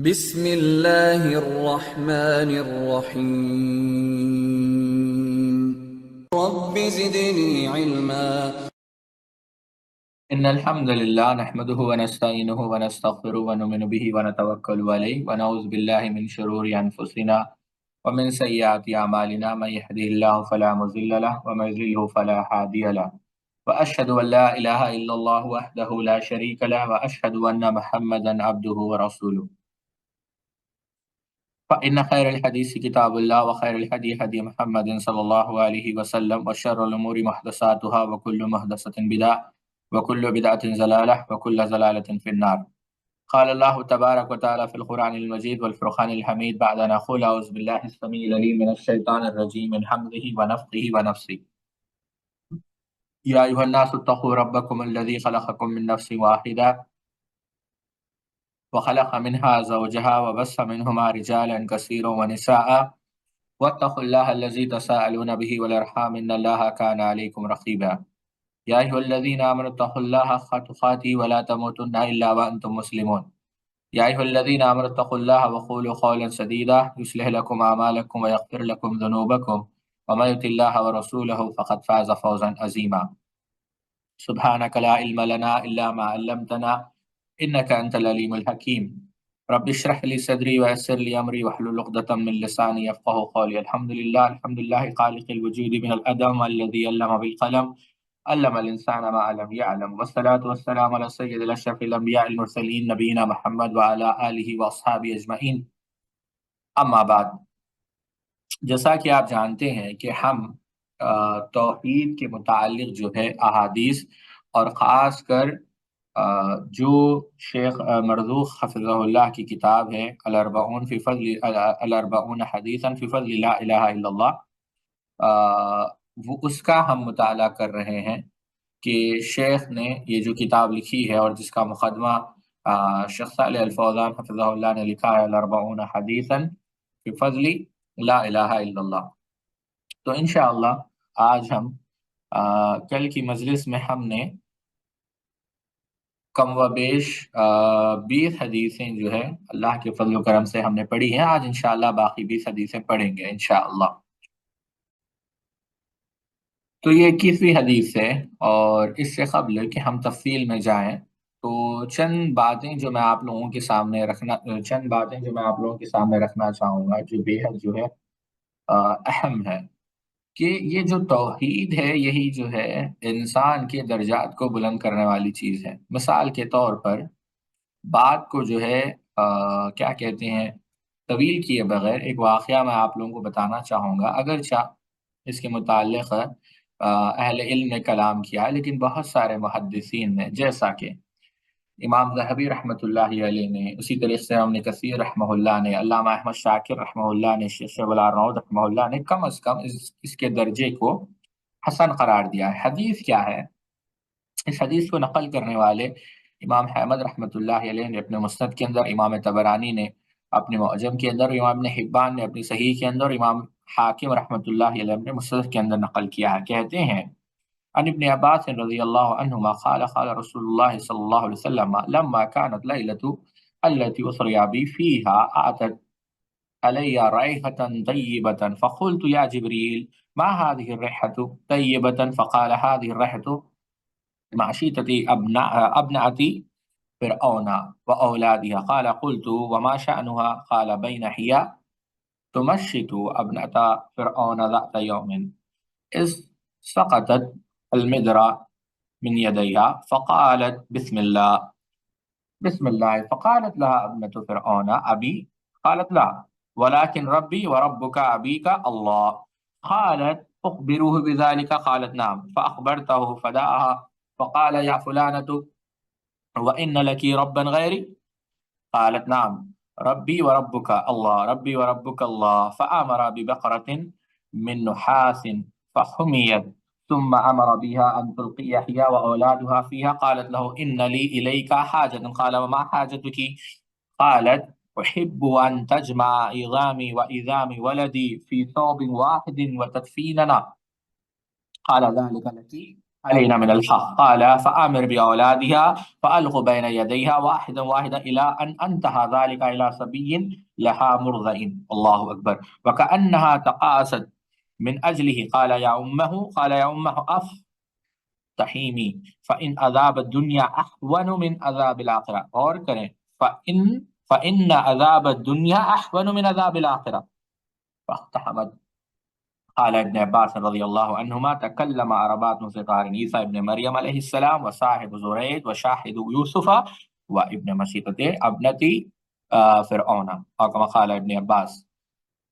بسم اللہ الرحمن الرحیم رب زدنی علما۔ إن الحمد لله نحمده ونستعينه ونستغفره ونؤمن به ونتوكل عليه ونعوذ بالله من شرور أنفسنا ومن سيئات أعمالنا من يهده الله فلا مضل له ومن يضلل فلا هادي له وأشهد أن لا إله إلا الله وحده لا شريك له وأشهد أن محمدا عبده ورسوله فإن خير الحديث كتاب الله وخير الهدي هدي محمد صلى الله عليه وسلم وشر الأمور محدثاتها وكل محدثة بدعة وكل بدعة ضلالة وكل ضلالة في النار. قال الله تبارك وتعالى في القرآن المجيد والفرقان الحميد بعد أن أقول أعوذ بالله السميع العليم من الشيطان الرجيم من حمده ونفخه ونفسه. يا أيها الناس اتقوا ربكم الذي خلقكم من نفس واحدة وخلق منها زوجها وبث منهما رجالا كثيرا ونساء واتقوا الله الذي تساءلون به والأرحام إن الله كان عليكم رقيبا. يا أيها الذين آمنوا اتقوا الله حق تقاته ولا تموتن إلا وأنتم مسلمون. يا أيها الذين آمنوا اتقوا الله وقولوا قولا سديدا يصلح لكم أعمالكم ويغفر لكم ذنوبكم ومن يطع الله ورسوله فقد فاز فوزا عظيما. سبحانك لا علم لنا إلا ما علمتنا إنك أنت العليم الحكيم. رب اشرح لي صدري ويسر لي أمري واحلل عقدة من لساني يفقهوا قولي. الحمد لله خالق الوجود من العدم الذي علم بالقلم علم الإنسان ما لم يعلم والصلاة والسلام على سيد الأشرف الأنبياء المرسلين نبينا محمد وعلى آلہ وأصحابہ اجمعین. اما بعد، جیسا کہ آپ جانتے ہیں کہ ہم توحید کے متعلق جو ہے احادیث اور خاص کر جو شیخ مرزوق حفظہ اللہ کی کتاب ہے الاربعون حدیثا فی فضل لا الہ الا اللہ، وہ اس کا ہم مطالعہ کر رہے ہیں کہ شیخ نے یہ جو کتاب لکھی ہے اور جس کا مقدمہ شیخ صالح الفوزان حفظہ اللہ نے لکھا ہے الاربعون حدیثا فی فضل لا الہ الا اللہ. تو انشاءاللہ آج ہم کل کی مجلس میں ہم نے کم و بیش 20 حدیثیں جو ہے اللہ کے فضل و کرم سے ہم نے پڑھی ہیں. آج انشاءاللہ باقی 20 حدیثیں پڑھیں گے انشاءاللہ. تو یہ 21ویں حدیث ہے، اور اس سے قبل کہ ہم تفصیل میں جائیں تو چند باتیں جو میں آپ لوگوں کے سامنے رکھنا چاہوں گا جو بے حد جو ہے اہم ہے، کہ یہ جو توحید ہے یہی جو ہے انسان کے درجات کو بلند کرنے والی چیز ہے. مثال کے طور پر بات کو جو ہے کیا کہتے ہیں طویل کیے بغیر ایک واقعہ میں آپ لوگوں کو بتانا چاہوں گا. اگرچہ اس کے متعلق اہل علم نے کلام کیا ہے، لیکن بہت سارے محدثین نے، جیسا کہ امام ذہبی رحمۃ اللہ علیہ نے، اسی طریقے سے ابن کثیر رحمہ اللہ نے، علامہ احمد شاکر رحمہ اللہ نے، شیخ الارناؤط رحمہ اللہ نے کم از کم اس کے درجے کو حسن قرار دیا ہے. حدیث کیا ہے؟ اس حدیث کو نقل کرنے والے امام احمد رحمۃ اللہ علیہ نے اپنے مسند کے اندر، امام طبرانی نے اپنے معجم کے اندر، امام ابن حبان نے اپنی صحیح کے اندر، امام حاکم رحمۃ اللہ علیہ نے مستدرک کے اندر نقل کیا ہے. کہتے ہیں عن ابن عباس رضی اللہ عنہما قال قال رسول اللہ صلی اللہ علیہ وسلم لما كانت ليلة التي أسري بي فيها أتت علي رائحة طيبة فقلت يا جبريل ما هذه الريحة طيبة؟ فقال هذه الريحة معشيتة أبناء فرعون وأولادها. قال قلت وما شأنها؟ قال بين هي تمشط أبناء فرعون ذات يوم إذ سقطت المدرة من يديها فقالت بسم الله فقالت لها ابنة فرعون أبي؟ قالت لا ولكن ربي وربك أبيك الله. قالت أخبروه بذلك؟ قالت نعم. فأخبرته فدعاها فقال يا فلانة وإن لك ربا غيري؟ قالت نعم ربي وربك الله ربي وربك الله. فأمر ببقرة من نحاس فحميت ثم أمر بها أن تلقي هي وأولادها فيها. قالت له إن لي إليك حاجة. قال وما حاجتك؟ قالت أحب أن تجمع عظامي وإذام ولدي في ثوب واحد وتدفيننا. قال ذلك لك علينا من الحق قال فآمر بأولادها فألقوا بين يديها واحدا واحدا إلى أن انتهى ذلك إلى صبي لها مرضع. الله أكبر. وكأنها تقاست من أجله قال يا أمه افتحيمي فإن عذاب الدنيا أحون من عذاب الآخرة. اور کریں فإن عذاب الدنيا أحون من عذاب الآخرة. فاقتحمت. قال ابن عباس رضی اللہ عنہما تکلم عربات صغار عیسیٰ ابن مریم علیہ السلام وصاحب زرید وشاہد یوسف وابن مسیطت ابنتی فرعون، اور کما قال ابن عباس.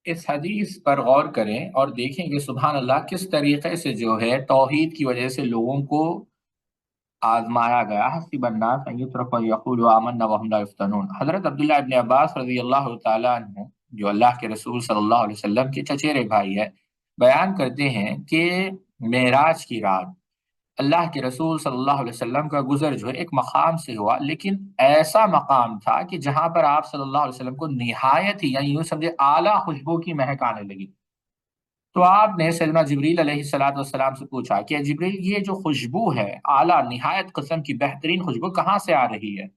اس حدیث پر غور کریں اور دیکھیں کہ سبحان اللہ کس طریقے سے جو ہے توحید کی وجہ سے لوگوں کو آزمایا گیا. حسب الناس ان یترکوا یقولوا آمنا وهم لا یفتنون. حضرت عبداللہ ابن عباس رضی اللہ تعالیٰ عنہ جو اللہ کے رسول صلی اللہ علیہ وسلم کے چچیرے بھائی ہے، بیان کرتے ہیں کہ معراج کی رات اللہ کے رسول صلی اللہ علیہ وسلم کا گزر جو ہے ایک مقام سے ہوا، لیکن ایسا مقام تھا کہ جہاں پر آپ صلی اللہ علیہ وسلم کو نہایت ہی یعنی یوں سمجھے اعلیٰ خوشبو کی مہک آنے لگی. تو آپ نے سیدنا جبریل علیہ الصلوۃ والسلام سے پوچھا کہ جبریل یہ جو خوشبو ہے اعلیٰ نہایت قسم کی بہترین خوشبو کہاں سے آ رہی ہے؟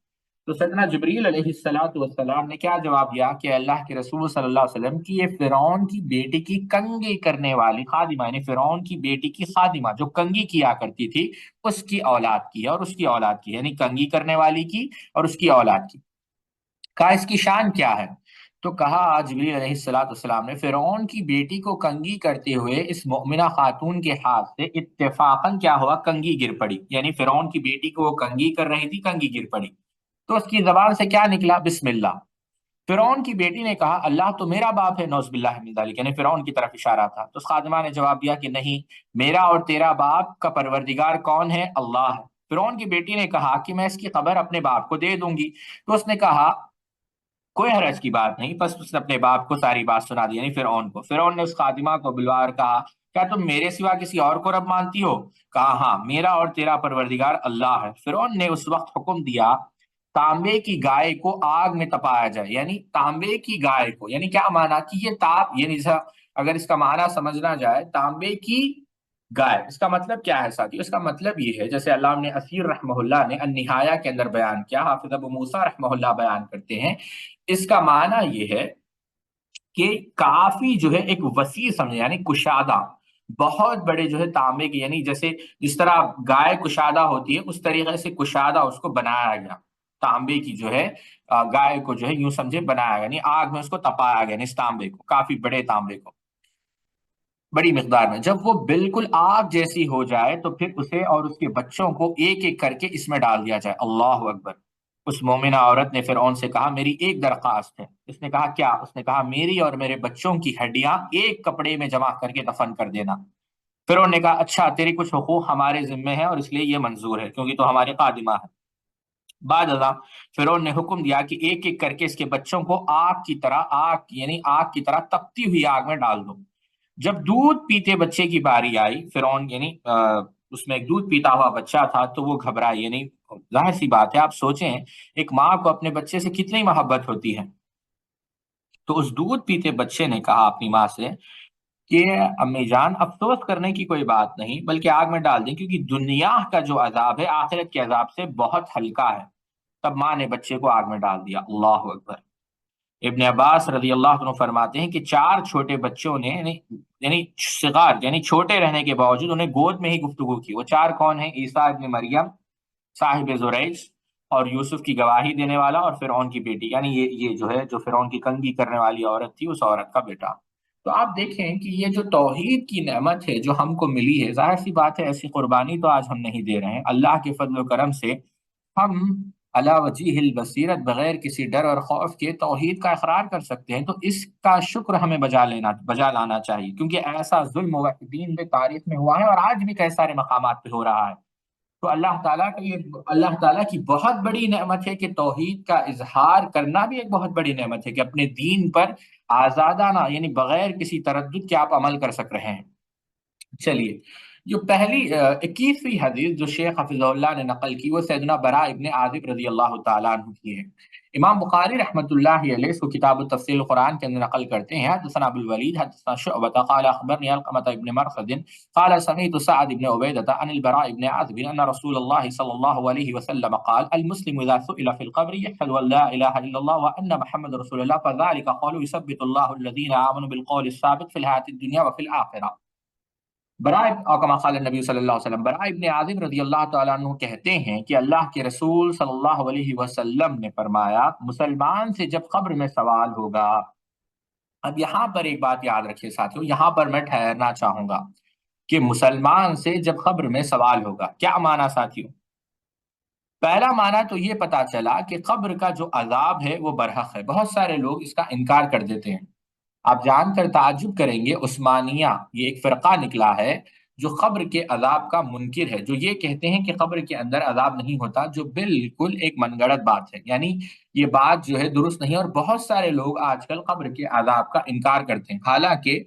تو سیدنا جبریل علیہ الصلوۃ والسلام نے کیا جواب دیا کہ اللہ کے رسول صلی اللہ علیہ وسلم کی یہ فرعون کی بیٹی کی کنگھی کرنے والی خادمہ، یعنی فرعون کی بیٹی کی خادمہ جو کنگھی کیا کرتی تھی اس کی اولاد کی ہے، اور اس کی اولاد کی یعنی کنگھی کرنے والی کی اور اس کی اولاد کی. کہا اس کی شان کیا ہے؟ تو کہا جبریل علیہ الصلوۃ والسلام نے فرعون کی بیٹی کو کنگھی کرتے ہوئے اس مؤمنہ خاتون کے ہاتھ سے اتفاقاً کیا ہوا، کنگھی گر پڑی. یعنی فرعون کی بیٹی کو وہ کنگھی کر رہی تھی، کنگھی گر پڑی. تو اس کی زبان سے کیا نکلا؟ بسم اللہ. فرعون کی بیٹی نے کہا اللہ تو میرا باپ ہے، نعوذ باللہ من ذالک، یعنی فرعون کی طرف اشارہ تھا. تو اس خادمہ نے جواب دیا کہ نہیں، میرا اور تیرا باپ کا پروردگار کون ہے؟ اللہ ہے. فرعون کی بیٹی نے کہا کہ میں اس کی خبر اپنے باپ کو دے دوں گی. تو اس نے کہا کوئی حرج کی بات نہیں. بس اس نے اپنے باپ کو ساری بات سنا دی، یعنی فرعون کو. فرعون نے اس خادمہ کو بلوا کر کہا کیا تم میرے سوا کسی اور کو رب مانتی ہو؟ کہا ہاں، میرا اور تیرا پروردگار اللہ ہے. فرعون نے اس وقت حکم دیا تانبے کی گائے کو آگ میں تپایا جائے. یعنی تانبے کی گائے کو، یعنی کیا معنی کہ یہ تاپ، یعنی اگر اس کا معنی سمجھنا جائے تانبے کی گائے، اس کا مطلب کیا ہے ساتھی؟ اس کا مطلب یہ ہے جیسے علامہ ابن اثیر رحمہ اللہ نے النہایہ کے اندر بیان کیا، حافظ ابو موسیٰ رحمہ اللہ بیان کرتے ہیں، اس کا معنی یہ ہے کہ کافی جو ہے ایک وسیع سمجھے، یعنی کشادہ، بہت بڑے جو ہے تانبے کی، یعنی جیسے جس طرح گائے کشادہ ہوتی ہے اس طریقے سے کشادہ اس کو بنایا گیا. تانبے کی جو ہے گائے کو جو ہے یوں سمجھے بنایا گیا، یعنی آگ میں اس کو تپایا گیا، یعنی اس تانبے کو، کافی بڑے تانبے کو بڑی مقدار میں. جب وہ بالکل آگ جیسی ہو جائے تو پھر اسے اور اس کے بچوں کو ایک ایک کر کے اس میں ڈال دیا جائے. اللہ اکبر. اس مومنہ عورت نے فرعون سے کہا میری ایک درخواست ہے. اس نے کہا کیا؟ اس نے کہا میری اور میرے بچوں کی ہڈیاں ایک کپڑے میں جمع کر کے دفن کر دینا. فرعون نے کہا اچھا، تیری کچھ حقوق ہمارے ذمے ہیں اور اس لیے یہ منظور ہے کیونکہ تو ہمارے خادمہ ہے. بعد ازاں فرعون نے حکم دیا کہ ایک ایک کر کے اس کے بچوں کو آگ کی طرح تپتی ہوئی آگ میں ڈال دو. جب دودھ پیتے بچے کی باری آئی، فرعون یعنی اس میں ایک دودھ پیتا ہوا بچہ تھا، تو وہ گھبرائی. یعنی ظاہر سی بات ہے، آپ سوچیں ایک ماں کو اپنے بچے سے کتنی محبت ہوتی ہے. تو اس دودھ پیتے بچے نے کہا اپنی ماں سے کہ امی جان افسوس کرنے کی کوئی بات نہیں، بلکہ آگ میں ڈال دیں، کیونکہ دنیا کا جو عذاب ہے آخرت کے عذاب سے بہت ہلکا ہے. تب ماں نے بچے کو آگ میں ڈال دیا. اللہ اکبر. ابن عباس رضی اللہ عنہ فرماتے ہیں کہ 4 چھوٹے بچوں نے یعنی صغار یعنی چھوٹے رہنے کے باوجود انہیں گود میں ہی گفتگو کی. وہ 4 کون ہیں؟ عیسیٰ ابن مریم، صاحب زریج، اور یوسف کی گواہی دینے والا، اور فرعون کی بیٹی، یعنی یہ جو ہے جو فرعون کی کنگھی کرنے والی عورت تھی اس عورت کا بیٹا. تو آپ دیکھیں کہ یہ جو توحید کی نعمت ہے جو ہم کو ملی ہے، ظاہر سی بات ہے ایسی قربانی تو آج ہم نہیں دے رہے ہیں. اللہ کے فضل و کرم سے ہم علی وجیہ البصیرت بغیر کسی ڈر اور خوف کے توحید کا اقرار کر سکتے ہیں. تو اس کا شکر ہمیں بجا لانا چاہیے، کیونکہ ایسا ظلم موحدین میں تاریخ میں ہوا ہے اور آج بھی کئی سارے مقامات پہ ہو رہا ہے. تو اللہ تعالیٰ کی بہت بڑی نعمت ہے کہ توحید کا اظہار کرنا بھی ایک بہت بڑی نعمت ہے کہ اپنے دین پر آزادانہ یعنی بغیر کسی تردد کے آپ عمل کر سک رہے ہیں. چلیے جو پہلی 21ویں حدیث جو شیخ حفظہ اللہ نے نقل کی وہ سیدنا برا ابن عازب رضی اللہ تعالیٰ عنہ کی ہے۔ امام بخاری رحمۃ اللہ علیہ اس کو کتاب التفسیر القرآن کے اندر نقل کرتے ہیں، حدثنا ابو الولید حدثنا شعبہ قال اخبرني علقمة ابن مرثد قال سمعت سعد بن عبيدة عن البراء بن عازب ان رسول الله صلى الله عليه وسلم قال المسلم اذا سئل في القبر يشهد ان لا اله الا الله وان محمد رسول الله فذلك قول يثبت الله الذين امنوا بالقول الثابت في الحياة الدنيا وفي الاخرة۔ برائے اور کما قال نبی صلی اللہ علیہ وسلم، برائے ابن عازب رضی اللہ تعالیٰ عنہ کہتے ہیں کہ اللہ کے رسول صلی اللہ علیہ وسلم نے فرمایا مسلمان سے جب قبر میں سوال ہوگا۔ اب یہاں پر ایک بات یاد رکھیے ساتھیوں، یہاں پر میں ٹھہرنا چاہوں گا کہ مسلمان سے جب قبر میں سوال ہوگا کیا معنی ساتھیوں؟ پہلا معنی تو یہ پتا چلا کہ قبر کا جو عذاب ہے وہ برحق ہے۔ بہت سارے لوگ اس کا انکار کر دیتے ہیں، آپ جان کر تعجب کریں گے عثمانیہ یہ ایک فرقہ نکلا ہے جو قبر کے عذاب کا منکر ہے، جو یہ کہتے ہیں کہ قبر کے اندر عذاب نہیں ہوتا، جو بالکل ایک من گڑت بات ہے، یعنی یہ بات جو ہے درست نہیں ہے، اور بہت سارے لوگ آج کل قبر کے عذاب کا انکار کرتے ہیں، حالانکہ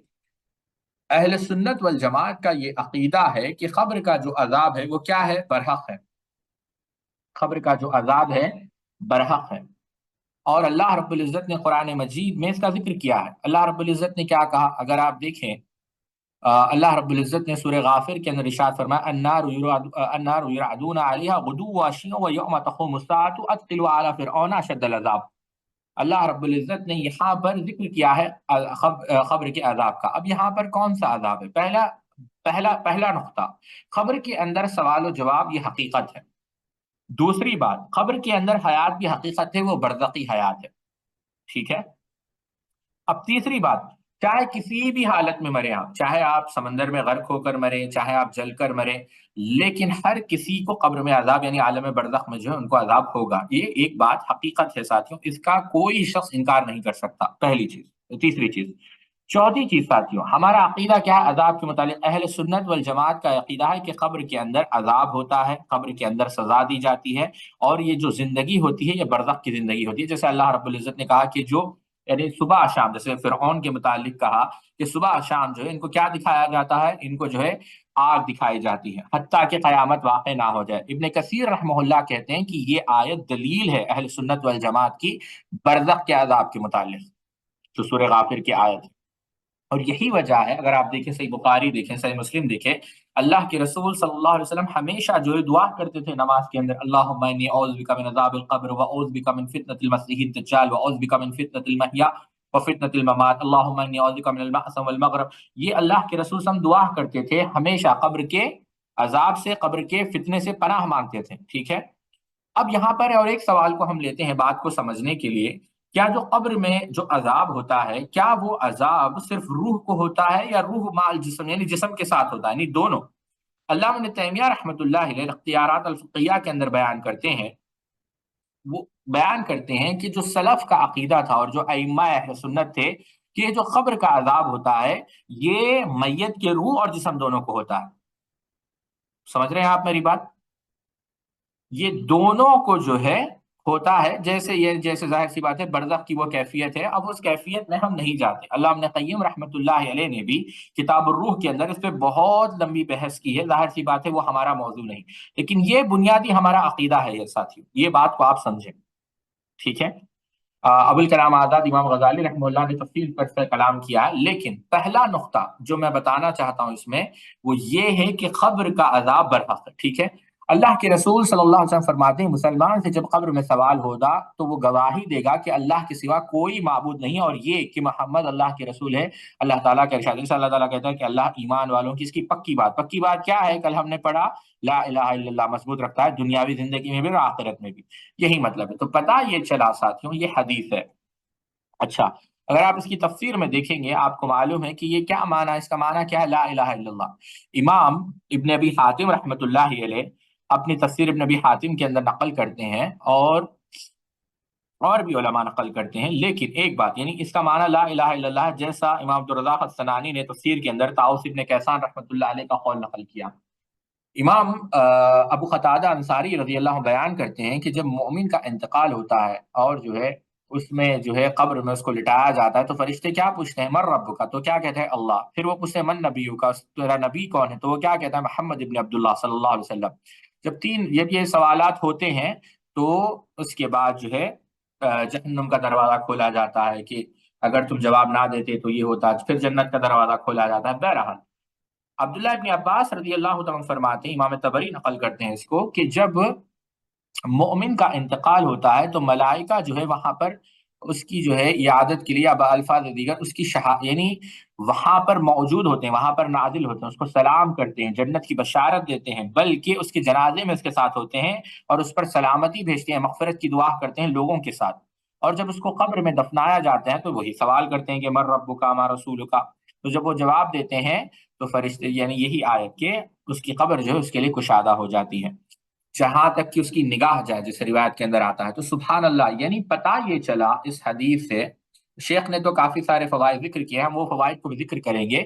اہل سنت والجماعت کا یہ عقیدہ ہے کہ قبر کا جو عذاب ہے وہ کیا ہے؟ برحق ہے۔ قبر کا جو عذاب ہے برحق ہے، اور اللہ رب العزت نے قرآن مجید میں اس کا ذکر کیا ہے۔ اللہ رب العزت نے کیا کہا اگر آپ دیکھیں، اللہ رب العزت نے سورہ غافر کے اندر ارشاد فرمایا النار یرعدون علیہا غدوا وعشیا ویوم تقوم الساعة ادخلوا آل فرعون اشد العذاب۔ اللہ رب العزت نے یہاں پر ذکر کیا ہے قبر کے عذاب کا۔ اب یہاں پر کون سا عذاب ہے؟ پہلا نقطہ، قبر کے اندر سوال و جواب یہ حقیقت ہے۔ دوسری بات، قبر کے اندر حیات کی حقیقت ہے، وہ برزخی حیات ہے، ٹھیک ہے۔ اب تیسری بات، چاہے کسی بھی حالت میں مرے آپ، چاہے آپ سمندر میں غرق ہو کر مرے، چاہے آپ جل کر مرے، لیکن ہر کسی کو قبر میں عذاب یعنی عالم برزخ میں جو ہے ان کو عذاب ہوگا، یہ ایک بات حقیقت ہے ساتھیوں، اس کا کوئی شخص انکار نہیں کر سکتا، پہلی چیز۔ تیسری چیز، چوتھی چیز ساتھیوں، ہمارا عقیدہ کیا ہے عذاب کے متعلق؟ اہل سنت والجماعت کا عقیدہ ہے کہ قبر کے اندر عذاب ہوتا ہے، قبر کے اندر سزا دی جاتی ہے، اور یہ جو زندگی ہوتی ہے یہ برزخ کی زندگی ہوتی ہے، جیسے اللہ رب العزت نے کہا کہ جو یعنی صبح شام، جیسے فرعون کے متعلق کہا کہ صبح شام جو ہے ان کو کیا دکھایا جاتا ہے؟ ان کو جو ہے آگ دکھائی جاتی ہے حتیٰ کہ قیامت واقع نہ ہو جائے۔ ابن کثیر رحمہ اللہ کہتے ہیں کہ یہ آیت دلیل ہے اہل سنت والجماعت کی برزخ کے عذاب کے متعلق، جو سورہ غافر کی آیت ہے، اور یہی وجہ ہے اگر آپ دیکھیں صحیح بخاری دیکھیں، صحیح مسلم دیکھیں، اللہ کے رسول صلی اللہ علیہ وسلم ہمیشہ جو ہے دعا کرتے تھے نماز کے اندر، اللہم انی اعوذ بک من عذاب القبر واعوذ بک من فتنة المسیح الدجال واعوذ بک من فتنة المحیا وفتنة الممات اللہم انی اعوذ بک من المأثم والمغرب۔ یہ اللہ کے رسول صلی اللہ علیہ وسلم دعا کرتے تھے ہمیشہ، قبر کے عذاب سے، قبر کے فتنے سے پناہ مانگتے تھے، ٹھیک ہے۔ اب یہاں پر اور ایک سوال کو ہم لیتے ہیں بات کو سمجھنے کے لیے، کیا جو قبر میں جو عذاب ہوتا ہے کیا وہ عذاب صرف روح کو ہوتا ہے یا روح مال جسم یعنی جسم کے ساتھ ہوتا ہے؟ یعنی دونوں۔ علامہ ابن تیمیہ رحمۃ اللہ علیہ اختیارات الفقیہ کے اندر بیان کرتے ہیں، وہ بیان کرتے ہیں کہ جو سلف کا عقیدہ تھا اور جو ائمہ اہل سنت تھے کہ جو قبر کا عذاب ہوتا ہے یہ میت کے روح اور جسم دونوں کو ہوتا ہے۔ سمجھ رہے ہیں آپ میری بات؟ یہ دونوں کو جو ہے ہوتا ہے، جیسے ظاہر سی بات ہے برزخ کی وہ کیفیت ہے، اب اس کیفیت میں ہم نہیں جاتے۔ اللہ ابن قیم رحمۃ اللہ علیہ نے بھی کتاب الروح کے اندر اس پہ بہت لمبی بحث کی ہے، ظاہر سی بات ہے وہ ہمارا موضوع نہیں، لیکن یہ بنیادی ہمارا عقیدہ ہے یہ ساتھیوں، یہ بات کو آپ سمجھیں، ٹھیک ہے۔ ابوالکلام آزاد امام غزالی رحمہ اللہ نے تفصیل پر اس پر کلام کیا ہے، لیکن پہلا نقطہ جو میں بتانا چاہتا ہوں اس میں وہ یہ ہے کہ قبر کا عذاب برحق ہے، ٹھیک ہے۔ اللہ کے رسول صلی اللہ علیہ وسلم فرماتے ہیں مسلمان سے جب قبر میں سوال ہوگا تو وہ گواہی دے گا کہ اللہ کے سوا کوئی معبود نہیں، اور یہ کہ محمد اللہ کے رسول ہے۔ اللہ تعالیٰ کا ارشاد ہے، اللہ تعالیٰ کہتا ہے کہ اللہ ایمان والوں کی اس کی پکی بات کیا ہے؟ کل ہم نے پڑھا لا الہ الا اللہ مضبوط رکھتا ہے دنیاوی زندگی میں بھی اور آخرت میں بھی، یہی مطلب ہے۔ تو پتہ یہ چلا ساتھیوں یہ حدیث ہے۔ اچھا، اگر آپ اس کی تفسیر میں دیکھیں گے آپ کو معلوم ہے کہ یہ کیا معنی ہے، اس کا معنی کیا ہے لا الہ الا اللہ۔ امام ابن ابی حاتم رحمۃ اللہ علیہ اپنی تفسیر ابن ابی حاتم کے اندر نقل کرتے ہیں، اور بھی علماء نقل کرتے ہیں، لیکن ایک بات یعنی اس کا معنی لا الہ الا اللہ، جیسا امام عبدالرزاق الصنعانی نے تفسیر کے اندر طاؤس ابن کیسان رحمۃ اللہ علیہ کا قول نقل کیا۔ امام ابو قتادہ انصاری رضی اللہ عنہ بیان کرتے ہیں کہ جب مومن کا انتقال ہوتا ہے اور جو ہے اس میں جو ہے قبر میں اس کو لٹایا جاتا ہے، تو فرشتے کیا پوچھتے ہیں؟ من رب کا، تو کیا کہتے ہیں؟ اللہ۔ پھر وہ پوچھتے ہیں من نبی کا، تیرا نبی کون ہے؟ تو وہ کیا کہتا ہے؟ محمد ابن عبداللہ صلی اللہ علیہ وسلم۔ جب یہ سوالات ہوتے ہیں تو اس کے بعد جو ہے جہنم کا دروازہ کھولا جاتا ہے کہ اگر تم جواب نہ دیتے تو یہ ہوتا، پھر جنت کا دروازہ کھولا جاتا ہے۔ بہرحال عبداللہ ابن عباس رضی اللہ تعالیٰ عنہ فرماتے ہیں، امام طبری نقل کرتے ہیں اس کو، کہ جب مومن کا انتقال ہوتا ہے تو ملائکہ جو ہے وہاں پر اس کی جو ہے عیادت کے لیے الفاظ دیگر اس کی یعنی وہاں پر موجود ہوتے ہیں، وہاں پر نازل ہوتے ہیں، اس کو سلام کرتے ہیں، جنت کی بشارت دیتے ہیں، بلکہ اس کے جنازے میں اس کے ساتھ ہوتے ہیں اور اس پر سلامتی بھیجتے ہیں، مغفرت کی دعا کرتے ہیں لوگوں کے ساتھ۔ اور جب اس کو قبر میں دفنایا جاتا ہے تو وہی سوال کرتے ہیں کہ من رب کا ما رسول کا، تو جب وہ جواب دیتے ہیں تو فرشتے یعنی یہی آیت کہ اس کی قبر جو ہے اس کے لیے کشادہ ہو جاتی ہے جہاں تک کہ اس کی نگاہ جائے، جس روایت کے اندر آتا ہے۔ تو سبحان اللہ، یعنی پتہ یہ چلا اس حدیث سے، شیخ نے تو کافی سارے فوائد ذکر کیے ہیں، ہم وہ فوائد کو بھی ذکر کریں گے،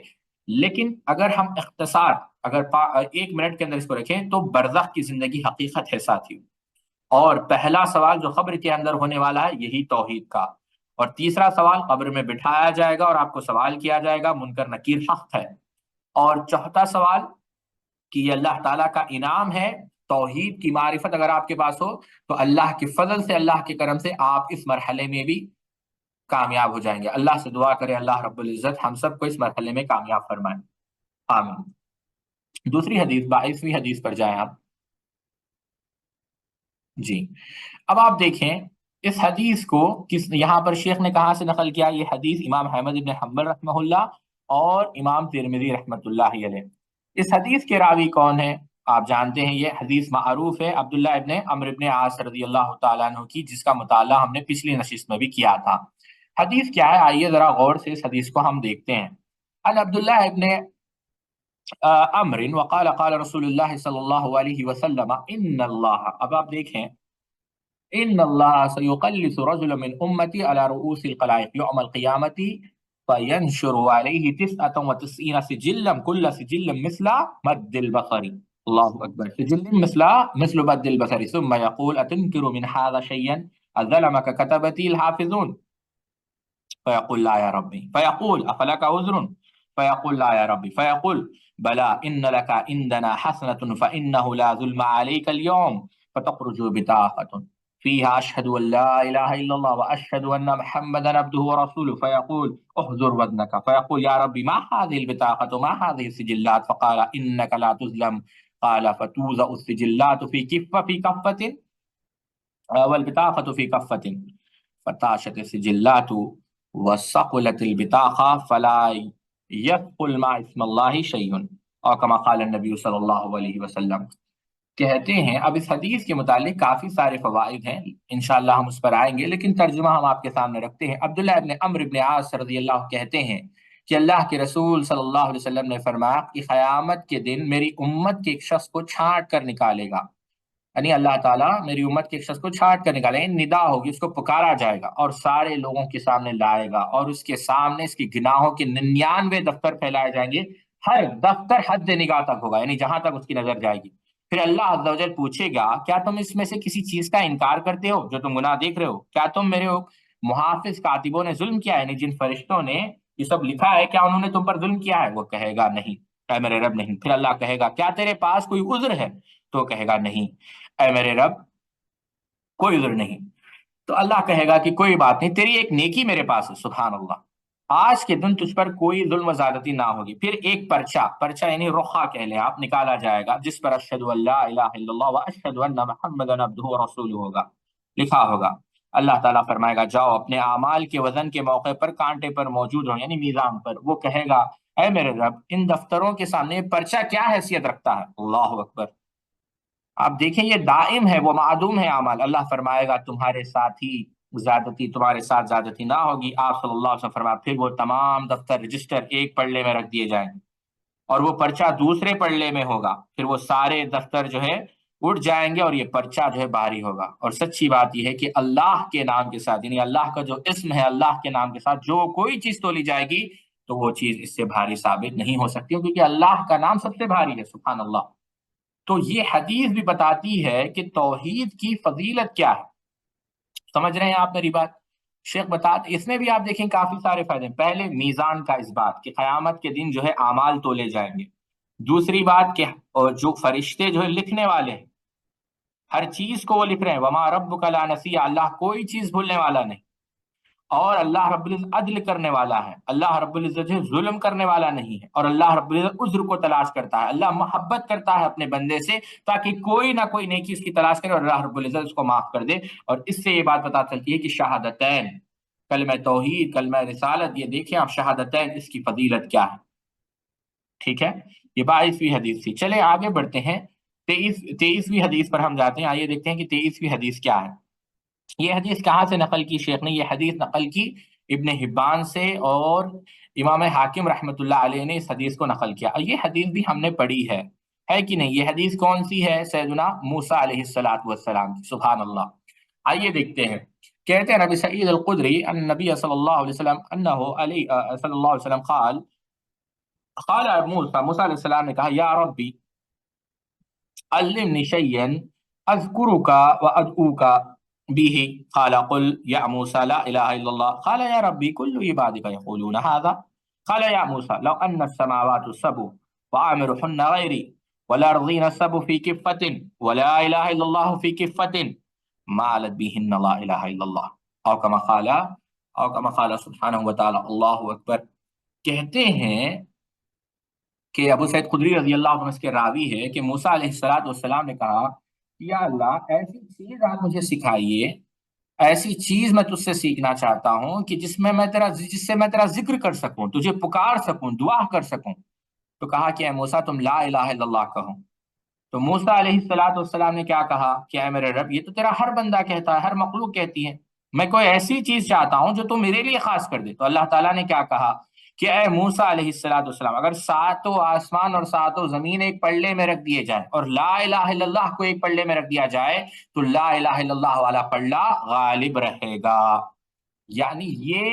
لیکن اگر ہم اختصار ایک منٹ کے اندر اس کو رکھیں تو برزخ کی زندگی حقیقت ہے ساتھیوں، اور پہلا سوال جو قبر کے اندر ہونے والا ہے یہی توحید کا، اور تیسرا سوال قبر میں بٹھایا جائے گا اور آپ کو سوال کیا جائے گا، منکر نکیر حق ہے، اور چوتھا سوال کہ یہ اللہ تعالیٰ کا انعام ہے، توحید کی معرفت اگر آپ کے پاس ہو تو اللہ کے فضل سے، اللہ کے کرم سے آپ اس مرحلے میں بھی کامیاب ہو جائیں گے۔ اللہ سے دعا کریں اللہ رب العزت ہم سب کو اس مرحلے میں کامیاب فرمائیں، آمین۔ دوسری حدیث 22ویں حدیث پر جائیں آپ جی۔ اب آپ دیکھیں اس حدیث کو یہاں پر شیخ نے کہاں سے نقل کیا؟ یہ حدیث امام احمد ابن حنبل رحمہ اللہ اور امام ترمذی رحمۃ اللہ علیہ۔ اس حدیث کے راوی کون ہیں؟ آپ جانتے ہیں یہ حدیث معروف ہے عبداللہ ابن عمرو ابن عاص رضی اللہ تعالیٰ عنہ کی، جس کا مطالعہ ہم نے پچھلی نشست میں بھی کیا تھا۔ حدیث کیا ہے؟ آئیے ذرا غور سے اس حدیث کو ہم دیکھتے ہیں۔ ان عبداللہ ابن عمرو وقال قال رسول اللہ صلی اللہ علیہ وسلم ان اللہ، اب آپ دیکھیں ان اللہ سیقلص رجل من امتی على رؤوس الخلائق یوم القیامت فینشر علیہ 99 سجلا كل سجل مثل مد البصر، اللہ اکبر، سجل مثل مد البصر، ثم يقول اتنكر من هذا شيئا اظلمك كتبتي الحافظون، فيقول لا يا ربي، فيقول افلك عذر، فيقول لا يا ربي، فيقول بلى ان لك عندنا حسنة فانه لا ظلم عليك اليوم، فتخرج بطاقة فيها أشهد أن لا إله إلا الله وأشهد أن محمدا عبده ورسوله، فيقول احذر وزنك، فيقول يا ربي ما هذه البطاقة ما هذه السجلات، فقال إنك لا تظلم، قال فتوزع السجلات في كفة والبطاقة في كفة، فتاشت السجلات وثقلت البطاقة فلا يثقل مع اسم الله شيء، اور كما قال النبي صلی اللہ علیہ وسلم۔ کہتے ہیں اب اس حدیث کے متعلق کافی سارے فوائد ہیں، انشاءاللہ ہم اس پر آئیں گے، لیکن ترجمہ ہم آپ کے سامنے رکھتے ہیں۔ عبداللہ ابن عمرو ابن عاص رضی اللہ کہتے ہیں کہ اللہ کے رسول صلی اللہ علیہ وسلم نے فرمایا کہ قیامت کے دن میری امت کے ایک شخص کو چھانٹ کر نکالے گا، یعنی اللہ تعالیٰ میری امت کے ایک شخص کو چھانٹ کر نکالے گا، ندا ہوگی، اس کو پکارا جائے گا اور سارے لوگوں کے سامنے لائے گا، اور اس کے سامنے اس کی گناہوں کے 99 دفتر پھیلائے جائیں گے، ہر دفتر حد نگاہ تک ہوگا، یعنی جہاں تک اس کی نظر جائے گی۔ پھر اللہ عز و جل پوچھے گا کیا تم اس میں سے کسی چیز کا انکار کرتے ہو جو تم گناہ دیکھ رہے ہو؟ کیا تم میرے محافظ کاتبوں نے ظلم کیا ہے، یعنی جن فرشتوں نے یہ سب لکھا ہے کیا انہوں نے تم پر ظلم کیا ہے؟ وہ کہے گا نہیں، اے میرے رب نہیں۔ پھر اللہ کہے گا کیا تیرے پاس کوئی عذر ہے؟ تو کہے گا نہیں، اے میرے رب کوئی عذر نہیں۔ تو اللہ کہے گا کہ کوئی بات نہیں، تیری ایک نیکی میرے پاس ہے، سبحان اللہ، آج کے دن تجھ پر کوئی ظلم و زیادتی نہ ہوگی۔ پھر ایک پرچہ یعنی رخا کہہ لیں آپ، نکالا جائے گا جس پر اشہد ان لا الہ الا اللہ واشہد ان محمدا عبدہ ورسولہ ہوگا، لکھا ہوگا۔ اللہ تعالیٰ فرمائے گا جاؤ اپنے اعمال کے وزن کے موقع پر کانٹے پر موجود ہو، یعنی میزان پر۔ وہ کہے گا اے میرے رب ان دفتروں کے سامنے پرچہ کیا حیثیت رکھتا ہے؟ اللہ اکبر، آپ دیکھیں یہ دائم ہے، وہ معدوم ہے اعمال۔ اللہ فرمائے گا تمہارے ساتھ ہی زیادتی، تمہارے ساتھ زیادتی نہ ہوگی۔ آپ صلی اللہ علیہ وسلم فرمایا پھر وہ تمام دفتر رجسٹر ایک پلڑے میں رکھ دیے جائیں گے اور وہ پرچہ دوسرے پلڑے میں ہوگا، پھر وہ سارے دفتر جو ہے اٹھ جائیں گے اور یہ پرچہ جو ہے بھاری ہوگا۔ اور سچی بات یہ ہے کہ اللہ کے نام کے ساتھ، یعنی اللہ کا جو اسم ہے، اللہ کے نام کے ساتھ جو کوئی چیز تولی جائے گی تو وہ چیز اس سے بھاری ثابت نہیں ہو سکتی، کیونکہ اللہ کا نام سب سے بھاری ہے، سبحان اللہ۔ تو یہ حدیث بھی بتاتی ہے کہ توحید کی فضیلت کیا ہے، سمجھ رہے ہیں آپ میری بات؟ شیخ بتاتے اس میں بھی آپ دیکھیں کافی سارے فائدے ہیں۔ پہلے میزان کا اس بات کہ قیامت کے دن جو ہے اعمال تولے جائیں گے۔ دوسری بات کہ اور جو فرشتے جو ہے لکھنے والے ہیں، ہر چیز کو وہ لکھ رہے ہیں، وما ربک لا نسی، اللہ کوئی چیز بھولنے والا نہیں۔ اور اللہ رب العزت عدل کرنے والا ہے، اللہ رب العزت جو ہے ظلم کرنے والا نہیں ہے، اور اللہ رب العزت عذر کو تلاش کرتا ہے، اللہ محبت کرتا ہے اپنے بندے سے تاکہ کوئی نہ کوئی نیکی اس کی تلاش کرے اور اللہ رب العزت اس کو معاف کر دے۔ اور اس سے یہ بات پتہ چلتی ہے کہ شہادتین، کلمہ توحید، کلمہ رسالت، یہ دیکھیں آپ شہادتین اس کی فضیلت کیا ہے۔ ٹھیک ہے، یہ 22ویں حدیث تھی۔ چلے آگے بڑھتے ہیں، 23ویں حدیث پر ہم جاتے ہیں۔ آئیے دیکھتے ہیں کہ 23ویں حدیث کیا ہے۔ یہ حدیث کہاں سے نقل کی شیخ نے؟ یہ حدیث نقل کی ابن حبان سے، اور امام حاکم رحمت اللہ علیہ نے اس حدیث کو نقل کیا۔ اور یہ حدیث بھی ہم نے پڑھی ہے کہ نہیں؟ یہ حدیث کون سی ہے؟ سیدنا موسیٰ علیہ الصلوۃ والسلام کی، سبحان اللہ۔ آئیے دیکھتے ہیں۔ کہتے ہیں نبی سعید الخدری ان نبی صلی اللہ علیہ وسلم انه علی صلی اللہ علیہ وسلم قال موسیٰ علیہ السلام نے کہا، یا ربی علمنی شیئا اذکرک وادعوک به، قال قل يا موسى لا اله الا الله، قال يا ربي كل عبادك يقولون هذا، قال يا موسى لو ان السماوات السبع وعامرهن غيري والارضين السبع في كفة ولا اله الا الله في كفة مالت بهن لا اله الا الله، او كما قال سبحانه وتعالى، اللہ اکبر۔ کہتے ہیں کہ ابو سعید خدری رضی اللہ عنہ اس کے راوی ہے کہ موسیٰ علیہ الصلوۃ والسلام نے کہا، یا اللہ ایسی چیز آپ مجھے سکھائیے، ایسی چیز میں تجھ سے سیکھنا چاہتا ہوں کہ جس سے میں تیرا ذکر کر سکوں، تجھے پکار سکوں، دعا کر سکوں۔ تو کہا کہ اے موسیٰ تم لا الہ الا اللہ کہو۔ تو موسیٰ علیہ الصلوۃ والسلام نے کیا کہا کہ اے میرے رب، یہ تو تیرا ہر بندہ کہتا ہے، ہر مخلوق کہتی ہے، میں کوئی ایسی چیز چاہتا ہوں جو تم میرے لیے خاص کر دے۔ تو اللہ تعالیٰ نے کیا کہا کہ اے موسیٰ علیہ الصلوۃ والسلام، اگر ساتوں آسمان اور ساتوں زمین ایک پلڑے میں رکھ دیے جائیں اور لا الہ الا اللہ کو ایک پلڑے میں رکھ دیا جائے تو لا الہ الا اللہ والا پلڑا غالب رہے گا۔ یعنی یہ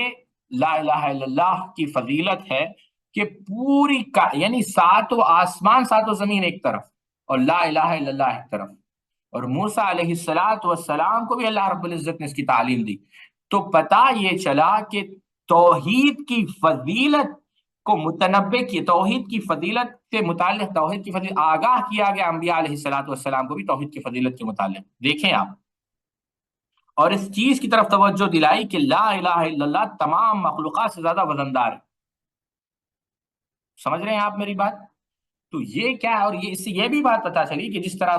لا الہ الا اللہ کی فضیلت ہے کہ پوری یعنی ساتوں آسمان ساتوں زمین ایک طرف اور لا الہ الا اللہ ایک طرف، اور موسیٰ علیہ الصلوۃ والسلام کو بھی اللہ رب العزت نے اس کی تعلیم دی۔ تو پتہ یہ چلا کہ توحید کی فضیلت کو متنبع کی، توحید کی فضیلت سے متعلق، توحید کی فضیلت آگاہ کیا گیا انبیاء علیہ الصلوۃ والسلام کو بھی توحید کی فضیلت کے متعلق، دیکھیں آپ۔ اور اس چیز کی طرف توجہ دلائی کہ لا الہ الا اللہ تمام مخلوقات سے زیادہ وزندار ہے۔ سمجھ رہے ہیں آپ میری بات؟ تو یہ کیا ہے؟ اور یہ اس سے یہ بھی بات پتہ چلی کہ جس طرح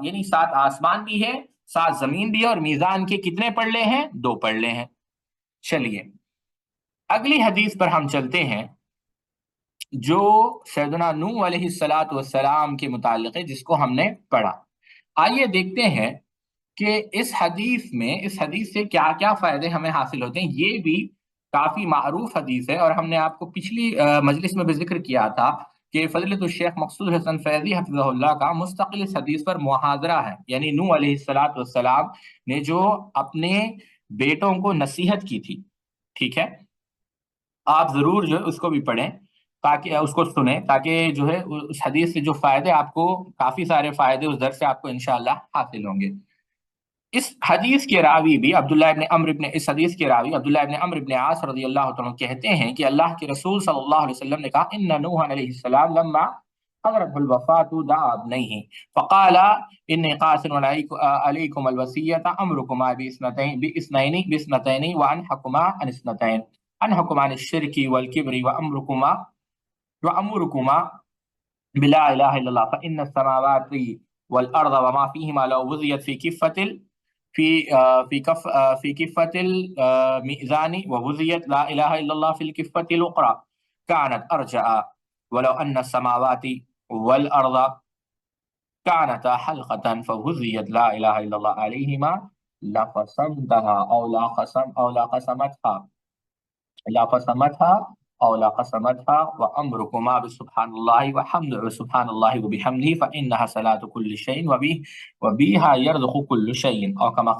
یعنی 7 آسمان بھی ہے، 7 زمین بھی ہے، اور میزان کے کتنے پلڑے ہیں؟ 2 پلڑے ہیں۔ چلیے اگلی حدیث پر ہم چلتے ہیں جو سیدنا نوح علیہ الصلوۃ والسلام کے متعلق ہے، جس کو ہم نے پڑھا۔ آئیے دیکھتے ہیں کہ اس حدیث سے کیا کیا فائدے ہمیں حاصل ہوتے ہیں۔ یہ بھی کافی معروف حدیث ہے، اور ہم نے آپ کو پچھلی مجلس میں بھی ذکر کیا تھا کہ فضیلت الشیخ مقصود حسن فیضی حفظہ اللہ کا مستقل اس حدیث پر محاضرہ ہے، یعنی نوح علیہ الصلوۃ والسلام نے جو اپنے بیٹوں کو نصیحت کی تھی، ٹھیک ہے، آپ ضرور جو ہے اس کو بھی پڑھیں تاکہ اس کو سنیں، تاکہ جو ہے اس حدیث سے جو فائدے آپ کو، کافی سارے فائدے اس درس سے آپ کو انشاءاللہ حاصل ہوں گے۔ اس حدیث کے راوی بھی عبداللہ ابن عمرو ابن عاص رضی اللہ عنہ کہتے ہیں کہ اللہ کے رسول صلی اللہ علیہ وسلم نے کہا، ان نوح علیہ السلام لما حضرت الوفات دعا ابنیہ فقال انی قاسم علیکم الوصیۃ امرکما باثنتین وانحکما عن اثنتین، انحکما عن الشرک والکبر وامرکما بلا الہ الا اللہ، فان السماوات والارض وما فيهما لو وضعت في كفة الميزان ووزيت لا إله إلا الله في الكفة الأخرى كانت أرجع، ولو أن السماوات والأرض كانتا حلقة فوزيت لا إله إلا الله عليهما لقسمتها أو لقسمتها وأمركما بسبحان الله وحمد سبحان الله وبحمده فإنها صلاة كل شيء وبها يرزق كل شيء، أو كما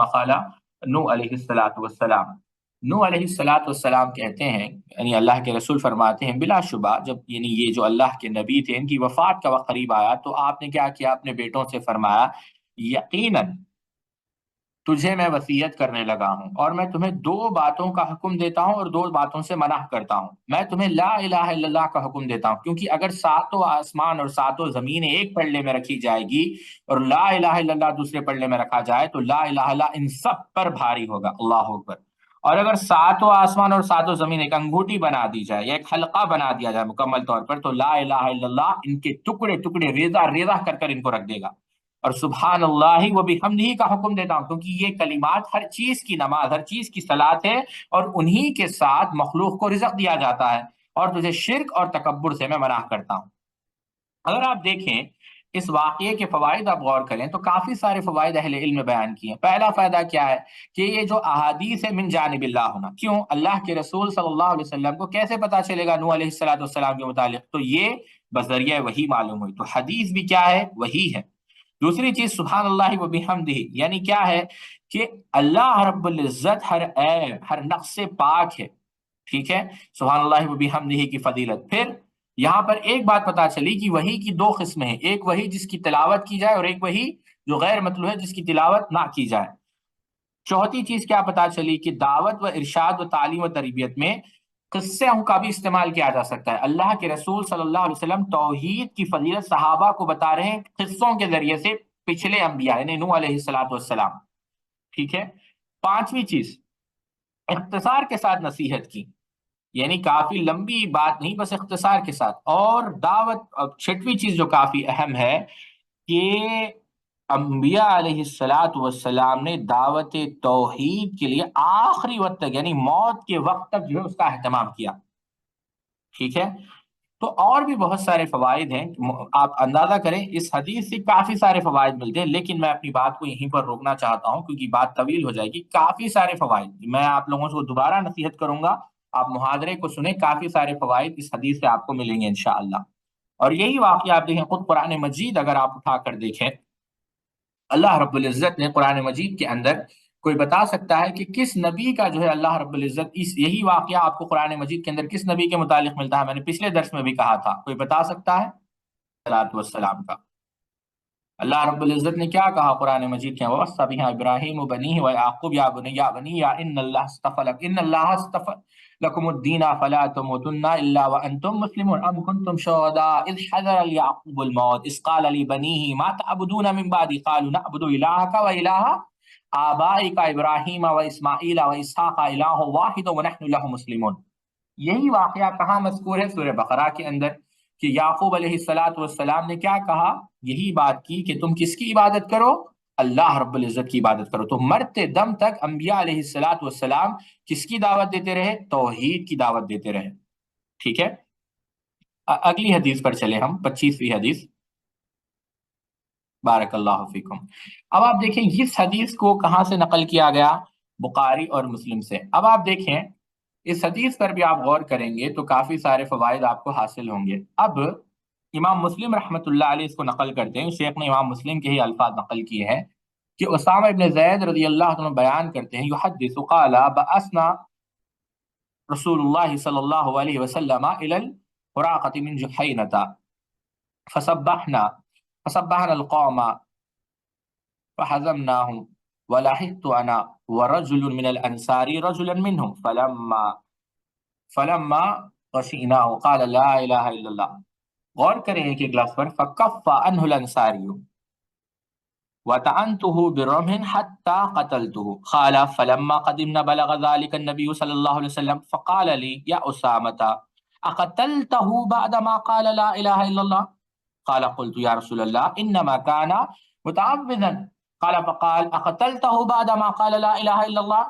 قال نوح علیہ الصلاۃ والسلام۔ نوح علیہ الصلاۃ والسلام کہتے ہیں، یعنی اللہ کے رسول فرماتے ہیں، بلا شبہ جب یعنی یہ جو اللہ کے نبی تھے ان کی وفات کا وقت قریب آیا تو آپ نے کیا کیا؟ اپنے بیٹوں سے فرمایا یقیناً تجھے میں وصیت کرنے لگا ہوں، اور میں تمہیں دو باتوں کا حکم دیتا ہوں اور دو باتوں سے منع کرتا ہوں۔ میں تمہیں لا الہ الا اللہ کا حکم دیتا ہوں، کیونکہ اگر ساتوں آسمان اور ساتوں زمینیں ایک پلڑے میں رکھی جائے گی اور لا الہ الا اللہ دوسرے پلڑے میں رکھا جائے تو لا الہ الا اللہ ان سب پر بھاری ہوگا، اللہ اکبر۔ اور اگر ساتوں آسمان اور ساتوں زمین ایک انگوٹھی بنا دی جائے یا ایک حلقہ بنا دیا جائے مکمل طور پر، تو لا الہ الا اللہ ان کے ٹکڑے ٹکڑے ریزہ ریزہ کر کر ان کو رکھ دے گا۔ اور سبحان اللہ و بحمدہ کا حکم دیتا ہوں، کیونکہ یہ کلمات ہر چیز کی نماز، ہر چیز کی صلاۃ ہے، اور انہی کے ساتھ مخلوق کو رزق دیا جاتا ہے، اور تجھے شرک اور تکبر سے میں منع کرتا ہوں۔ اگر آپ دیکھیں اس واقعے کے فوائد آپ غور کریں تو کافی سارے فوائد اہل علم نے بیان کیے ہیں۔ پہلا فائدہ کیا ہے کہ یہ جو احادیث ہے من جانب اللہ ہونا، کیوں اللہ کے رسول صلی اللہ علیہ وسلم کو کیسے پتا چلے گا نوح علیہ السلام کے متعلق؟ تو یہ بذریعہ وحی معلوم ہوئی، تو حدیث بھی کیا ہے؟ وحی ہے۔ دوسری چیز سبحان اللہ و بحمدہ، یعنی کیا ہے کہ اللہ رب العزت ہر عیب ہر نقص سے پاک ہے، ٹھیک ہے، سبحان اللہ و بحمدہ کی فضیلت۔ پھر یہاں پر ایک بات پتا چلی کہ وحی کی دو قسمیں ہیں، ایک وحی جس کی تلاوت کی جائے اور ایک وحی جو غیر مطلوب ہے جس کی تلاوت نہ کی جائے۔ چوتھی چیز کیا پتا چلی کہ دعوت و ارشاد و تعلیم و تربیت میں قصوں کا بھی استعمال کیا جا سکتا ہے۔ اللہ کے رسول صلی اللہ علیہ وسلم توحید کی فضیلت صحابہ کو بتا رہے ہیں قصوں کے ذریعے سے، پچھلے انبیاء یعنی نوح علیہ السلام، ٹھیک ہے۔ پانچویں چیز اختصار کے ساتھ نصیحت کی، یعنی کافی لمبی بات نہیں، بس اختصار کے ساتھ۔ اور دعوت، چھٹویں چیز جو کافی اہم ہے کہ انبیاء علیہ السلام نے دعوت توحید کے لیے آخری وقت تک یعنی موت کے وقت تک جو ہے اس کا اہتمام کیا، ٹھیک ہے۔ تو اور بھی بہت سارے فوائد ہیں، آپ اندازہ کریں اس حدیث سے کافی سارے فوائد ملتے ہیں، لیکن میں اپنی بات کو یہیں پر روکنا چاہتا ہوں کیونکہ بات طویل ہو جائے گی۔ کافی سارے فوائد میں آپ لوگوں کو دوبارہ نصیحت کروں گا، آپ محاضرے کو سنیں، کافی سارے فوائد اس حدیث سے آپ کو ملیں گے انشاءاللہ۔ اور یہی واقعہ آپ دیکھیں خود قرآن مجید اگر آپ اٹھا کر دیکھیں، اللہ رب العزت نے قرآن مجید کے اندر کوئی بتا سکتا ہے کہ کس نبی کا جو ہے اللہ رب العزت یہی واقعہ آپ کو قرآن مجید کے اندر کس نبی کے متعلق ملتا ہے؟ میں نے پچھلے درس میں بھی کہا تھا، کوئی بتا سکتا ہے؟ صلاۃ والسلام کا۔ اللہ رب العزت نے کیا کہا قرآن مجید کے وَوَصَّى بِهَا إِبْرَاهِيمُ بَنِيهِ وَيَعْقُوبُ يَا بَنِيَّ إِنَّ اللَّهَ اصْطَفَى لَكُمُ الدِّينَ فَلَا تَمُوتُنَّ إِلَّا وَأَنْتُمْ مُسْلِمُونَ أَمْ كُنْتُمْ شُهَدَاءَ إِذْ حَضَرَ يَعْقُوبَ الْمَوْتُ إِذْ قَالَ لِبَنِيهِ مَا تَعْبُدُونَ مِن بَعْدِي قَالُوا نَعْبُدُ إِلَٰهَكَ وَإِلَٰهَ آبَائِكَ إِبْرَاهِيمَ وَإِسْمَاعِيلَ وَإِسْحَاقَ إِلَٰهٌ وَاحِدٌ وَنَحْنُ لَهُ مُسْلِمُونَ۔ یہی واقعہ کہاں مذکور ہے؟ سورہ بقرہ کے اندر، کہ یعقوب علیہ السلام نے کیا کہا؟ یہی بات کی کہ تم کس کی عبادت کرو؟ اللہ رب العزت کی عبادت کرو۔ تو مرتے دم تک انبیاء علیہ السلام کس کی دعوت دیتے رہے؟ توحید کی دعوت دیتے رہے، ٹھیک ہے۔ اگلی حدیث پر چلے ہم، 25ویں حدیث، بارک اللہ فیکم۔ اب آپ دیکھیں اس حدیث کو کہاں سے نقل کیا گیا؟ بخاری اور مسلم سے۔ اب آپ دیکھیں اس حدیث پر بھی آپ غور کریں گے تو کافی سارے فوائد آپ کو حاصل ہوں گے۔ اب امام مسلم رحمۃ اللہ علیہ اس کو نقل کرتے ہیں، شیخ نے امام مسلم کے ہی الفاظ نقل کیے ہیں کہ اسامہ ابن زید رضی اللہ عنہ بیان کرتے ہیں، یحدث قال بعثنا رسول اللہ صلی اللہ علیہ وسلم الى الحراقة من جحینة فصبحنا القوم فحزمناهم ولحقت انا ورجل من الانصار رجلا منهم فلما غشیناه قال لا الہ الا اللہ۔ غور کریں ایک لفظ پر، فکف عنہ الانصاری وطعنته برمح حتى قتلته قال فلما قدمنا بلغ ذلك النبي صلى الله عليه وسلم فقال لي يا أسامة أقتلته بعدما قال لا إله إلا الله؟ قال قلت يا رسول الله إنما كان متعوذا قال فقال أقتلته بعدما قال لا إله إلا الله؟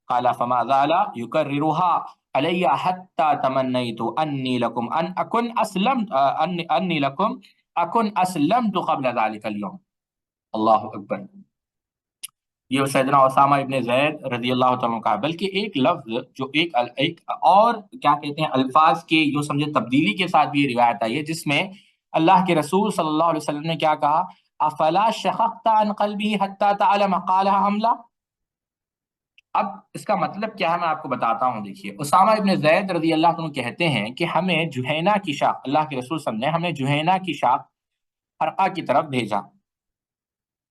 قال فما زال يكررها علي حتى تمنيت أني لكم أن أكن أسلمت أني لكم أكن أسلمت قبل ذلك اليوم۔ اللہ اکبر۔ یہ سیدنا اسامہ ابن زید رضی اللہ تعالیٰ کا، بلکہ ایک لفظ جو ایک اور کیا کہتے ہیں الفاظ کے جو سمجھے تبدیلی کے ساتھ بھی روایت آئی ہے، جس میں اللہ کے رسول صلی اللہ علیہ وسلم نے کیا کہا؟ افلا شققت عن قلبه حتى تعلم قالها ام لا؟ اب اس کا مطلب کیا ہے میں آپ کو بتاتا ہوں۔ دیکھیے اسامہ ابن زید رضی اللہ عنہ کہتے ہیں کہ ہمیں جہینہ کی شاخ، اللہ کے رسول صلی اللہ علیہ وسلم نے ہمیں جہینہ کی شاخ حرقہ کی طرف بھیجا،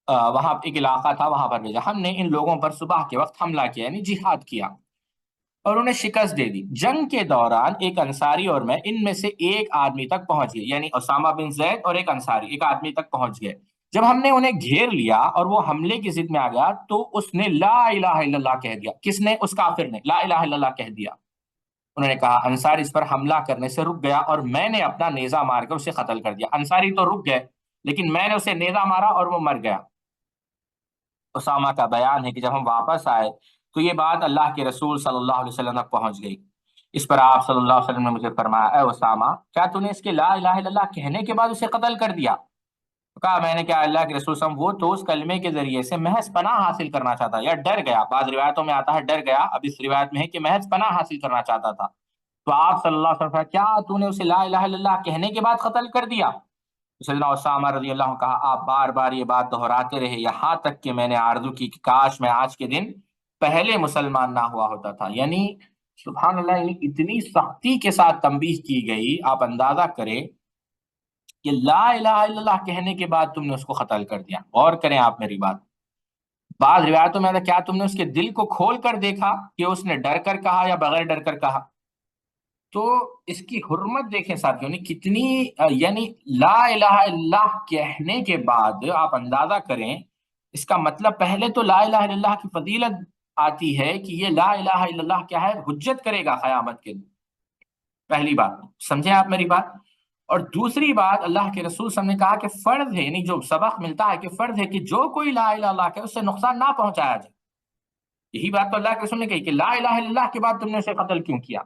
وہاں ایک علاقہ تھا، وہاں پر بھیجا، ہم نے ان لوگوں پر صبح کے وقت حملہ کیا، یعنی جہاد کیا اور انہیں شکست دے دی۔ جنگ کے دوران ایک انصاری اور میں ان میں سے ایک آدمی تک پہنچ گئے، یعنی اسامہ بن زید اور ایک انصاری ایک آدمی تک پہنچ گئے۔ جب ہم نے انہیں گھیر لیا اور وہ حملے کی ضد میں آ گیا تو اس نے لا الہ الا اللہ کہہ دیا۔ کس نے؟ اس کافر نے لا الہ الا اللہ کہہ دیا۔ انہوں نے کہا، انصاری اس پر حملہ کرنے سے رک گیا اور میں نے اپنا نیزہ مار کر اسے قتل کر دیا۔ انصاری تو رک گئے لیکن میں نے اسے نیزہ مارا اور وہ مر گیا۔ اسامہ کا بیان ہے کہ جب ہم واپس آئے تو یہ بات اللہ کے رسول صلی اللہ علیہ وسلم تک پہنچ گئی۔ اس پر آپ صلی اللہ علیہ وسلم نے مجھے فرمایا، اے اسامہ، کیا تو نے اس کے لا الہ الا اللہ کہنے کے بعد اسے قتل کر دیا؟ تو کہا، میں نے کہا اللہ کے رسول صلی اللہ علیہ وسلم، وہ تو اس کلمے کے ذریعے سے محض پناہ حاصل کرنا چاہتا یا ڈر گیا۔ بعض روایتوں میں آتا ہے ڈر گیا، اب اس روایت میں ہے کہ محض پناہ حاصل کرنا چاہتا تھا۔ تو آپ صلی اللہ علیہ وسلم کیا تو نے اسے لا الہ الا اللہ کہنے کے بعد قتل کر دیا؟ سیدنا اسامہ رضی اللہ عنہ کہا، آپ بار بار یہ بات دہراتے رہے یہاں تک کہ میں نے آرزو کی کہ کاش میں آج کے دن پہلے مسلمان نہ ہوا ہوتا تھا۔ یعنی سبحان اللہ، یعنی اتنی سختی کے ساتھ تنبیہ کی گئی، آپ اندازہ کریں کہ لا الہ الا اللہ کہنے کے بعد تم نے اس کو قتل کر دیا۔ غور کریں آپ میری بات۔ بعض روایتوں میں کیا تم نے اس کے دل کو کھول کر دیکھا کہ اس نے ڈر کر کہا یا بغیر ڈر کر کہا؟ تو اس کی حرمت دیکھیں ساتھیوں، کتنی یعنی لا الہ الا اللہ کہنے کے بعد آپ اندازہ کریں، اس کا مطلب پہلے تو لا الہ الا اللہ کی فضیلت آتی ہے کہ یہ لا الہ الا اللہ کیا ہے، حجت کرے گا قیامت کے دن۔ پہلی بات سمجھیں آپ میری بات۔ اور دوسری بات، اللہ کے رسول صلی اللہ علیہ وسلم نے کہا کہ فرض ہے، یعنی جو سبق ملتا ہے کہ فرض ہے کہ جو کوئی لا الہ الا اللہ کہے اس سے نقصان نہ پہنچایا جائے۔ یہی بات تو اللہ کے رسول نے کہی کہ لا الہ الا اللہ کے بعد تم نے اسے قتل کیوں کیا۔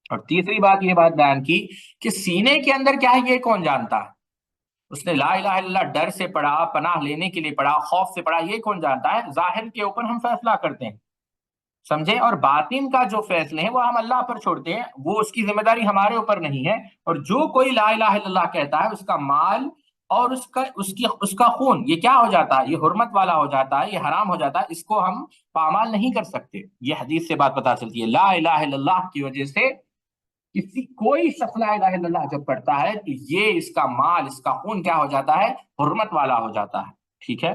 اور تیسری بات یہ بات بیان کی کہ سینے کے اندر کیا ہے یہ کون جانتا ہے؟ اس نے لا الہ الا اللہ ڈر سے پڑھا، پناہ لینے کے لیے پڑھا، خوف سے پڑھا، یہ کون جانتا ہے؟ ظاہر کے اوپر ہم فیصلہ کرتے ہیں، سمجھے، اور باطن کا جو فیصلے ہیں وہ ہم اللہ پر چھوڑتے ہیں، وہ اس کی ذمہ داری ہمارے اوپر نہیں ہے۔ اور جو کوئی لا الہ الا اللہ کہتا ہے اس کا مال اور اس کا خون یہ کیا ہو جاتا ہے؟ یہ حرمت والا ہو جاتا ہے، یہ حرام ہو جاتا ہے، اس کو ہم پامال نہیں کر سکتے۔ یہ حدیث سے بات پتہ چلتی ہے، لا الہ الا اللہ کی وجہ سے کوئی شخص لا الہ الا اللہ جب پڑھتا ہے تو یہ اس کا مال، اس کا خون کیا ہو جاتا ہے؟ حرمت والا ہو جاتا ہے۔ ٹھیک ہے،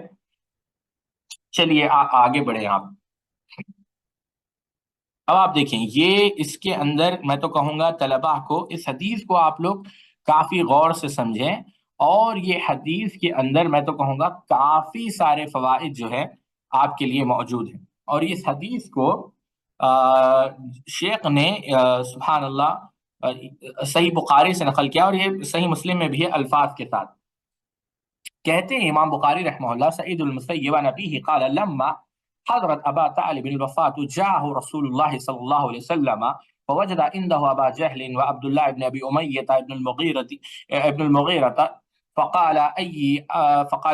چلیے آگے بڑھیں آپ۔ اب آپ دیکھیں، یہ اس کے اندر میں تو کہوں گا طلباء کو اس حدیث کو آپ لوگ کافی غور سے سمجھیں، اور یہ حدیث کے اندر میں تو کہوں گا کافی سارے فوائد جو ہے آپ کے لیے موجود ہیں۔ اور اس حدیث کو شیخ نے سبحان اللہ صحیح بخاری سے نقل کیا، اور یہ صحیح مسلم میں بھی ہے الفاظ کے ساتھ۔ کہتے ہیں امام بخاری رحمہ اللہ، سعید المسیب عن ابیہ قال لما حضرت ابا طالب الوفاة جاءه رسول الله صلى الله عليه وسلم فوجد عنده ابا جهل وعبد الله بن ابي اميه ابن المغيرة فقال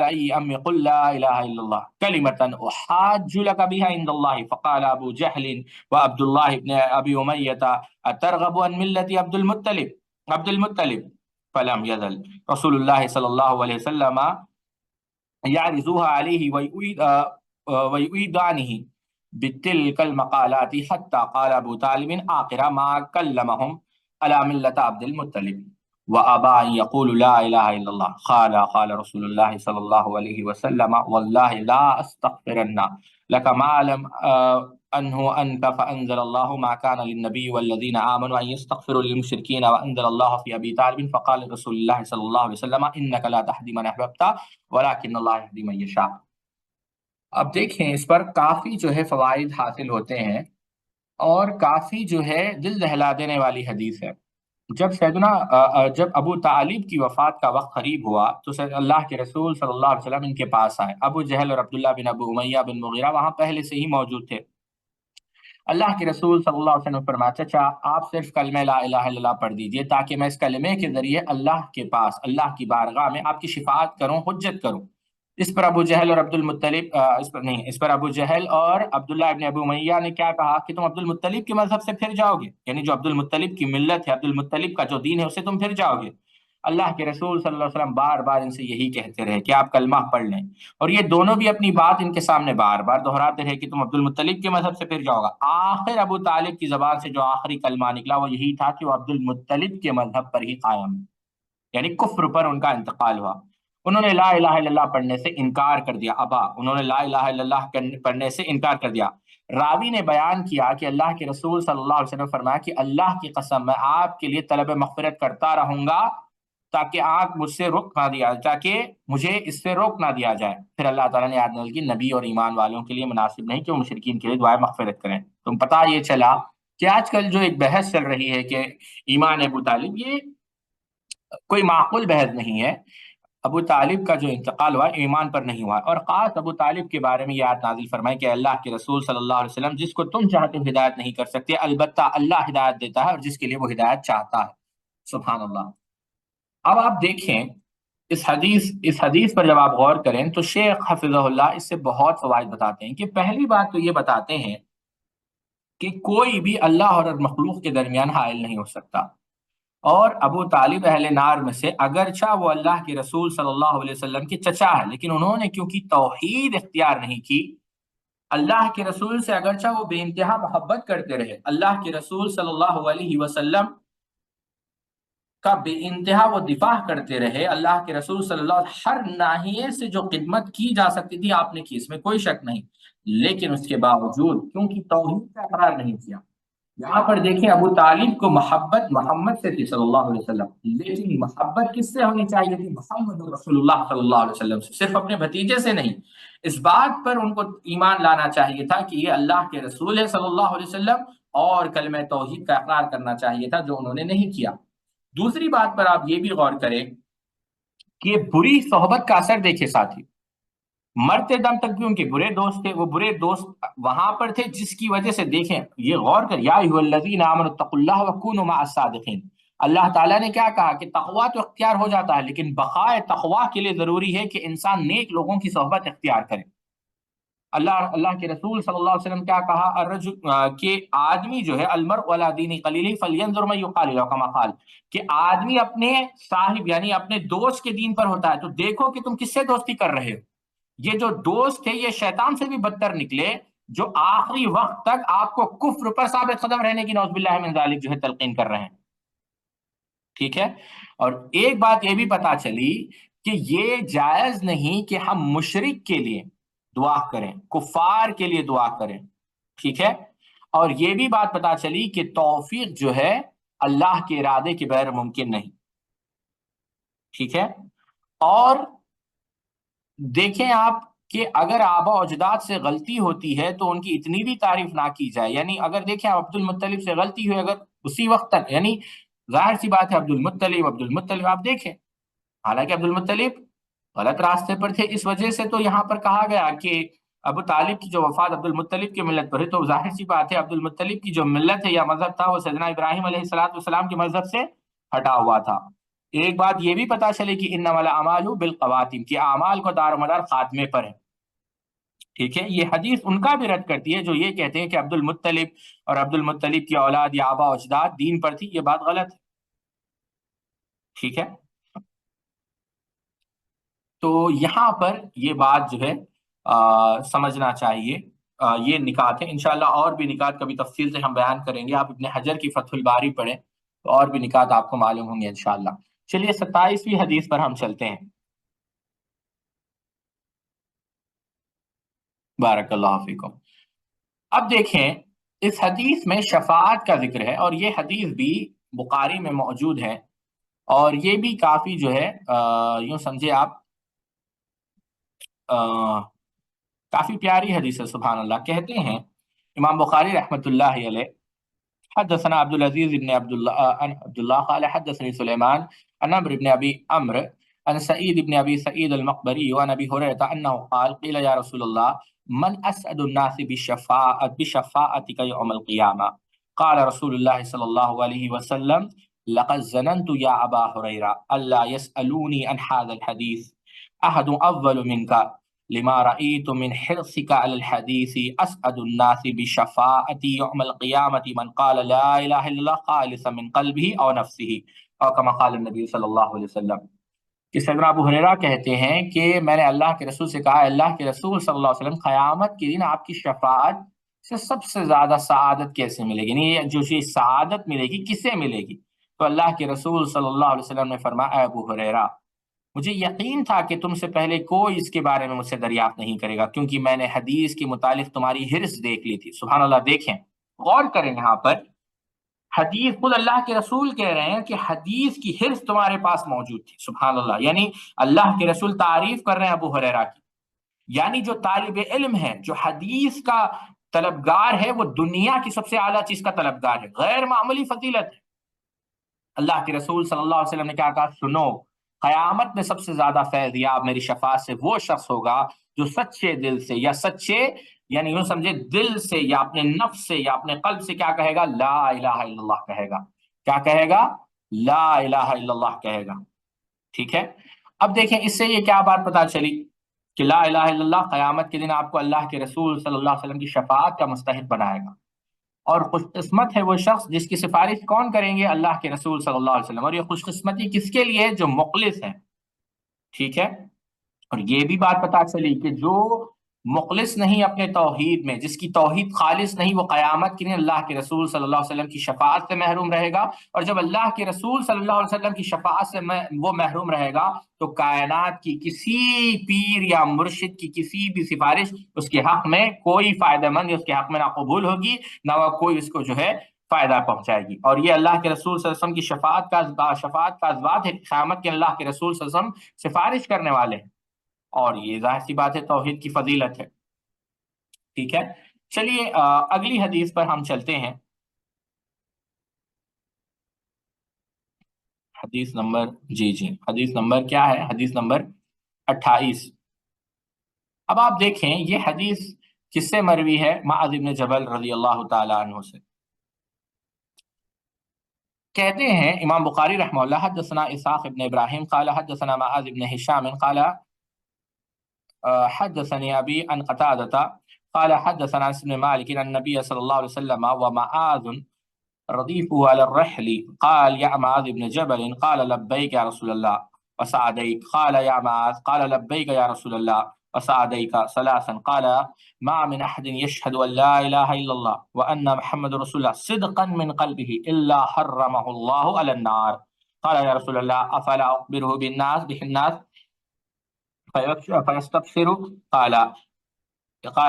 اي امي قل لا اله الا الله كلمة احاج لك بها عند الله. فقال ابو جهل وعبد الله بن ابي اميه اترغب عن ملة عبد المطلب فلم يزل رسول الله صلى الله عليه وسلم يعرضوها عليه ويؤيدانه بتلك المقالات حتى قال ابو طالب آخر ما كلمهم على ملة عبد المطلب وابى ان يقول لا اله الا الله. قال رسول الله صلى الله عليه وسلم والله لا استغفرن لك ما لم انه انت فانزل الله ما كان للنبي والذين امنوا ان يستغفروا للمشركين وانزل الله في ابي طالب. فقال رسول الله صلى الله عليه وسلم انك لا تهدي من احببت ولكن الله يهدي من يشاء. اب دیکھیں اس پر کافی جو ہے فوائد حاصل ہوتے ہیں، اور کافی جو ہے دل دہلا دینے والی حدیث ہے۔ جب ابو طالب کی وفات کا وقت قریب ہوا تو اللہ کے رسول صلی اللہ علیہ وسلم ان کے پاس آئے۔ ابو جہل اور عبداللہ بن ابو امیہ بن مغیرہ وہاں پہلے سے ہی موجود تھے۔ اللہ کے رسول صلی اللہ علیہ وسلم فرمایا، چچا آپ صرف کلمہ لا الہ الا اللہ پڑھ دیجئے تاکہ میں اس کلمے کے ذریعے اللہ کے پاس، اللہ کی بارگاہ میں آپ کی شفاعت کروں، حجت کروں۔ اس پر ابو جہل اور ابو جہل اور عبداللہ ابن ابو امیہ نے کیا کہا کہ تم عبد المطلب کے مذہب سے پھر جاؤ گے، یعنی جو عبد المطلب کی ملت ہے، عبد المطلب کا جو دین ہے اسے تم پھر جاؤ گے۔ اللہ کے رسول صلی اللہ علیہ وسلم بار بار ان سے یہی کہتے رہے کہ آپ کلمہ پڑھ لیں، اور یہ دونوں بھی اپنی بات ان کے سامنے بار بار دہراتے رہے کہ تم عبد المطلب کے مذہب سے پھر جاؤ گا۔ آخر ابو طالب کی زبان سے جو آخری کلمہ نکلا وہ یہی تھا کہ وہ عبد المطلب کے مذہب پر ہی قائم ہے، یعنی کفر پر ان کا انتقال ہوا۔ انہوں نے لا الہ الا اللہ پڑھنے سے انکار کر دیا، ابا، انہوں نے لا الہ الا اللہ پڑھنے سے انکار کر دیا۔ راوی نے بیان کیا کہ اللہ کے رسول صلی اللہ علیہ وسلم نے فرمایا کہ اللہ کی قسم میں آپ کے لیے طلب مغفرت کرتا رہوں گا تاکہ آنکھ مجھ سے روک نہ دیا، تاکہ مجھے اس سے روک نہ دیا جائے۔ پھر اللہ تعالیٰ نے آیت نازل کی، نبی اور ایمان والوں کے لیے مناسب نہیں کہ وہ مشرکین کے لیے دعائے مغفرت کریں۔ تم پتہ یہ چلا کہ آج کل جو ایک بحث چل رہی ہے کہ ایمان ابو طالب، یہ کوئی معقول بحث نہیں ہے۔ ابو طالب کا جو انتقال ہوا ایمان پر نہیں ہوا، اور خاص ابو طالب کے بارے میں یہ آیت نازل فرمائی کہ اللہ کے رسول صلی اللہ علیہ وسلم جس کو تم چاہتے ہو ہدایت نہیں کر سکتے، البتہ اللہ ہدایت دیتا ہے اور جس کے لیے وہ ہدایت چاہتا ہے۔ سبحان اللہ۔ اب آپ دیکھیں اس حدیث پر جب آپ غور کریں تو شیخ حفظہ اللہ اس سے بہت فوائد بتاتے ہیں کہ پہلی بات تو یہ بتاتے ہیں کہ کوئی بھی اللہ اور مخلوق کے درمیان حائل نہیں ہو سکتا، اور ابو طالب اہل نار میں سے اگرچہ وہ اللہ کے رسول صلی اللہ علیہ وسلم کے چچا ہے، لیکن انہوں نے کیونکہ توحید اختیار نہیں کی، اللہ کے رسول سے اگرچہ وہ بے انتہا محبت کرتے رہے، اللہ کے رسول صلی اللہ علیہ وسلم کا بے انتہا وہ دفاع کرتے رہے، اللہ کے رسول صلی اللہ علیہ وسلم ہر ناحیے سے جو خدمت کی جا سکتی تھی آپ نے کی، اس میں کوئی شک نہیں، لیکن اس کے باوجود کیونکہ توحید کا اقرار نہیں کیا۔ یہاں پر دیکھیں ابو طالب کو محبت محمد سے تھی صلی اللہ علیہ وسلم، لیکن محبت کس سے ہونی چاہیے تھی؟ محمد رسول اللہ صلی اللہ علیہ وسلم سے، صرف اپنے بھتیجے سے نہیں۔ اس بات پر ان کو ایمان لانا چاہیے تھا کہ یہ اللہ کے رسول ہے صلی اللہ علیہ وسلم، اور کلمہ توحید کا اقرار کرنا چاہیے تھا، جو انہوں نے نہیں کیا۔ دوسری بات پر آپ یہ بھی غور کریں کہ بری صحبت کا اثر دیکھے ساتھی، مرتے دم تک بھی ان کے برے دوست تھے، وہ برے دوست وہاں پر تھے جس کی وجہ سے دیکھیں، یہ غور کر، یا ایھا الذین آمنوا اتقوا اللہ وکونوا مع الصادقین، اللہ تعالیٰ نے کیا کہا کہ تقویٰ تو اختیار ہو جاتا ہے، لیکن بقائے تقویٰ کے لیے ضروری ہے کہ انسان نیک لوگوں کی صحبت اختیار کرے۔ اللہ کے رسول صلی اللہ علیہ وسلم کیا کہا، الرجل کہ آدمی جو ہے المرء علی دین خلیلہ فلینظر من یخاللہ، کما قال، کہ آدمی اپنے صاحب یعنی اپنے دوست کے دین پر ہوتا ہے، تو دیکھو کہ تم کس سے دوستی کر رہے ہو۔ یہ جو دوست تھے یہ شیطان سے بھی بدتر نکلے، جو آخری وقت تک آپ کو کفر پر ثابت قدم رہنے کی نعوذ باللہ من ذالک جو ہے تلقین کر رہے ہیں، ٹھیک ہے۔ اور ایک بات یہ بھی پتا چلی کہ یہ جائز نہیں کہ ہم مشرک کے لیے دعا کریں، کفار کے لیے دعا کریں، ٹھیک ہے۔ اور یہ بھی بات پتا چلی کہ توفیق جو ہے اللہ کے ارادے کے بغیر ممکن نہیں، ٹھیک ہے۔ اور دیکھیں آپ کہ اگر آبا و اجداد سے غلطی ہوتی ہے تو ان کی اتنی بھی تعریف نہ کی جائے، یعنی اگر دیکھیں عبد المطلب سے غلطی ہوئی اگر اسی وقت تک، یعنی ظاہر سی بات ہے عبد المطلب آپ دیکھیں، حالانکہ عبد المطلب غلط راستے پر تھے، اس وجہ سے تو یہاں پر کہا گیا کہ ابو طالب کی جو وفات عبد المطلب کی ملت پر ہے، تو ظاہر سی بات ہے عبد المطلب کی جو ملت ہے یا مذہب تھا وہ سیدنا ابراہیم علیہ السلام کے مذہب سے ہٹا ہوا تھا۔ ایک بات یہ بھی پتا چلے کہ انما الاعمال بالخواتیم، کہ اعمال کو دار و مدار خاتمے پر ہے، ٹھیک ہے۔ یہ حدیث ان کا بھی رد کرتی ہے جو یہ کہتے ہیں کہ عبد المطلب اور عبد المطلب کی اولاد یا آبا و اجداد دین پر تھی، یہ بات غلط ہے، ٹھیک ہے۔ تو یہاں پر یہ بات جو ہے سمجھنا چاہیے، یہ نکات ہیں، انشاءاللہ اور بھی نکات کبھی تفصیل سے ہم بیان کریں گے، آپ ابن حجر کی فتح الباری پڑھیں تو اور بھی نکات آپ کو معلوم ہوں گے انشاءاللہ۔ چلیے 27ویں حدیث پر ہم چلتے ہیں۔ بارک اللہ فیکم۔ اب دیکھیں اس حدیث میں شفاعت کا ذکر ہے، اور یہ حدیث بھی بخاری میں موجود ہے، اور یہ بھی کافی جو ہے یوں سمجھے آپ کافی پیاری حدیث ہے، سبحان اللہ۔ کہتے ہیں امام بخاری رحمۃ اللہ علیہ، حدثنا عبد العزيز بن عبد الله قال حدثني سليمان عن عمرو بن ابي عمرو عن سعيد بن ابي سعيد المقبري وعن ابي هريره انه قال قيل يا رسول الله من اسعد الناس بشفاعتك يوم القيامه قال رسول الله صلى الله عليه وسلم لقد ظننت يا ابا هريره الا يسالوني عن هذا الحديث احد اول منك لما رأيت من حرصك على الحديث أسعد الناس بشفاعتي يوم القيامة من قال لا إله إلا الله خالصا من قلبه أو نفسه أو كما قال النبي صلی اللہ علیہ وسلم، کہ سیدنا ابو ہریرہ کہتے ہیں کہ میں نے اللہ کے رسول سے کہا، اللہ کے رسول صلی اللہ علیہ وسلم قیامت کے دن آپ کی شفاعت سے سب سے زیادہ سعادت کیسے ملے گی، یعنی جو چیز سعادت ملے گی کسے ملے گی؟ تو اللہ کے رسول صلی اللہ علیہ وسلم نے فرمایا، اے ابو ہریرہ مجھے یقین تھا کہ تم سے پہلے کوئی اس کے بارے میں مجھ سے دریافت نہیں کرے گا، کیونکہ میں نے حدیث کے متعلق تمہاری حرص دیکھ لی تھی۔ سبحان اللہ! دیکھیں، غور کریں یہاں پر، حدیث خود اللہ کے رسول کہہ رہے ہیں کہ حدیث کی حرص تمہارے پاس موجود تھی۔ سبحان اللہ! یعنی اللہ کے رسول تعریف کر رہے ہیں ابو ہریرہ کی، یعنی جو طالب علم ہے، جو حدیث کا طلبگار ہے، وہ دنیا کی سب سے اعلیٰ چیز کا طلبگار ہے، غیر معمولی فضیلت ہے۔ اللہ کے رسول صلی اللہ علیہ وسلم نے کیا کہا؟ سنو، قیامت میں سب سے زیادہ فیض یاب میری شفاعت سے وہ شخص ہوگا جو سچے دل سے، یا سچے یعنی یوں سمجھے دل سے یا اپنے نفس سے یا اپنے قلب سے کیا کہے گا؟ لا الہ الا اللہ کہے گا۔ کیا کہے گا؟ لا الہ الا اللہ کہے گا۔ ٹھیک ہے؟ اب دیکھیں اس سے یہ کیا بات پتا چلی کہ لا الہ الا اللہ قیامت کے دن آپ کو اللہ کے رسول صلی اللہ علیہ وسلم کی شفاعت کا مستحق بنائے گا، اور خوش قسمت ہے وہ شخص جس کی سفارش کون کریں گے؟ اللہ کے رسول صلی اللہ علیہ وسلم۔ اور یہ خوش قسمتی کس کے لیے؟ جو مخلص ہے۔ ٹھیک ہے؟ اور یہ بھی بات پتا چلی کہ جو مخلص نہیں اپنے توحید میں، جس کی توحید خالص نہیں، وہ قیامت کے دن اللہ کے رسول صلی اللہ علیہ وسلم کی شفاعت سے محروم رہے گا، اور جب اللہ کے رسول صلی اللہ علیہ وسلم کی شفاعت سے وہ محروم رہے گا تو کائنات کی کسی پیر یا مرشد کی کسی بھی سفارش اس کے حق میں کوئی فائدہ مند اس کے حق میں نہ قبول ہوگی، نہ وہ کوئی اس کو جو ہے فائدہ پہنچائے گی۔ اور یہ اللہ کے رسول صلی اللہ علیہ وسلم کی شفاعت کا اثبات ہے کہ قیامت کے اللہ کے رسول صلی اللہ علیہ وسلم سفارش کرنے والے ہیں، اور یہ ظاہر سی بات ہے توحید کی فضیلت ہے۔ ٹھیک ہے؟ چلیے اگلی حدیث پر ہم چلتے ہیں۔ حدیث نمبر حدیث نمبر کیا ہے؟ حدیث نمبر 28۔ اب آپ دیکھیں یہ حدیث کس سے مروی ہے؟ معاذ بن جبل رضی اللہ تعالی عنہ سے۔ کہتے ہیں امام بخاری رحمہ اللہ حدثنا اسحاق ابن ابراہیم قال حدثنا معاذ بن ہشام قال حدثني ابي عن قتادة قال حدثنا انس بن مالك ان النبي صلى الله عليه وسلم ومعاذ رديفه على الرحل قال يا معاذ بن جبل قال لبيك يا رسول الله وسعديك قال يا معاذ قال لبيك يا رسول الله وسعديك ثلاثا قال ما من احد يشهد ان لا اله الا الله وان محمد رسول الله صدقا من قلبه الا حرمه الله على النار قال يا رسول الله افلا اخبره بالناس فيستبشر قال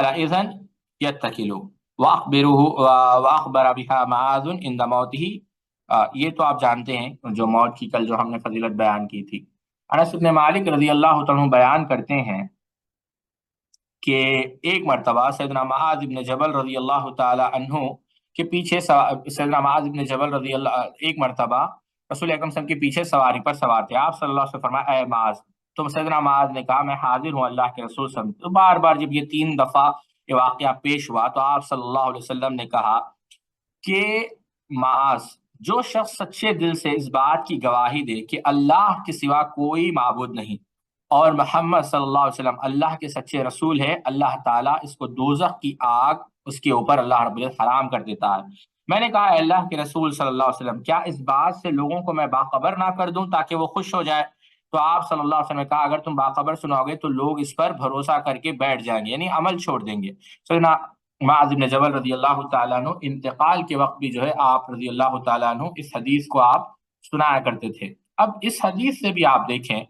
اذن يتكل واخبر بها معاذ عند موته۔ یہ تو آپ جانتے ہیں جو موت کی کل جو ہم نے فضیلت بیان کی تھی۔ انس بن مالک رضی اللہ تعالیٰ عنہ بیان کرتے ہیں کہ ایک مرتبہ سیدنا معاذ بن جبل رضی اللہ تعالی عنہ کے پیچھے سیدنا معاذ بن جبل رضی اللہ ایک مرتبہ رسول اکرم صلی اللہ علیہ وسلم کے پیچھے سواری پر سوار تھے۔ آپ صلی اللہ علیہ وسلم فرمایا اے معاذ، تو سیدنا معاذ نے کہا میں حاضر ہوں اللہ کے رسول صلی اللہ علیہ وسلم۔ تو بار بار جب یہ 3 دفعہ یہ واقعہ پیش ہوا تو آپ صلی اللہ علیہ وسلم نے کہا کہ معاذ، جو شخص سچے دل سے اس بات کی گواہی دے کہ اللہ کے سوا کوئی معبود نہیں اور محمد صلی اللہ علیہ وسلم اللہ کے سچے رسول ہے، اللہ تعالیٰ اس کو دوزخ کی آگ اس کے اوپر اللہ رب العزت حرام کر دیتا ہے۔ میں نے کہا اے اللہ کے رسول صلی اللہ علیہ وسلم، کیا اس بات سے لوگوں کو میں باخبر نہ کر دوں تاکہ وہ خوش ہو جائے؟ تو آپ صلی اللہ علیہ وسلم نے کہا اگر تم باخبر سناؤ گے تو لوگ اس پر بھروسہ کر کے بیٹھ جائیں گے، یعنی عمل چھوڑ دیں گے۔ سیدنا معاذ بن جبل رضی اللہ تعالیٰ عنہ انتقال کے وقت بھی جو ہے آپ رضی اللہ تعالیٰ عنہ اس حدیث کو آپ سنایا کرتے تھے۔ اب اس حدیث سے بھی آپ دیکھیں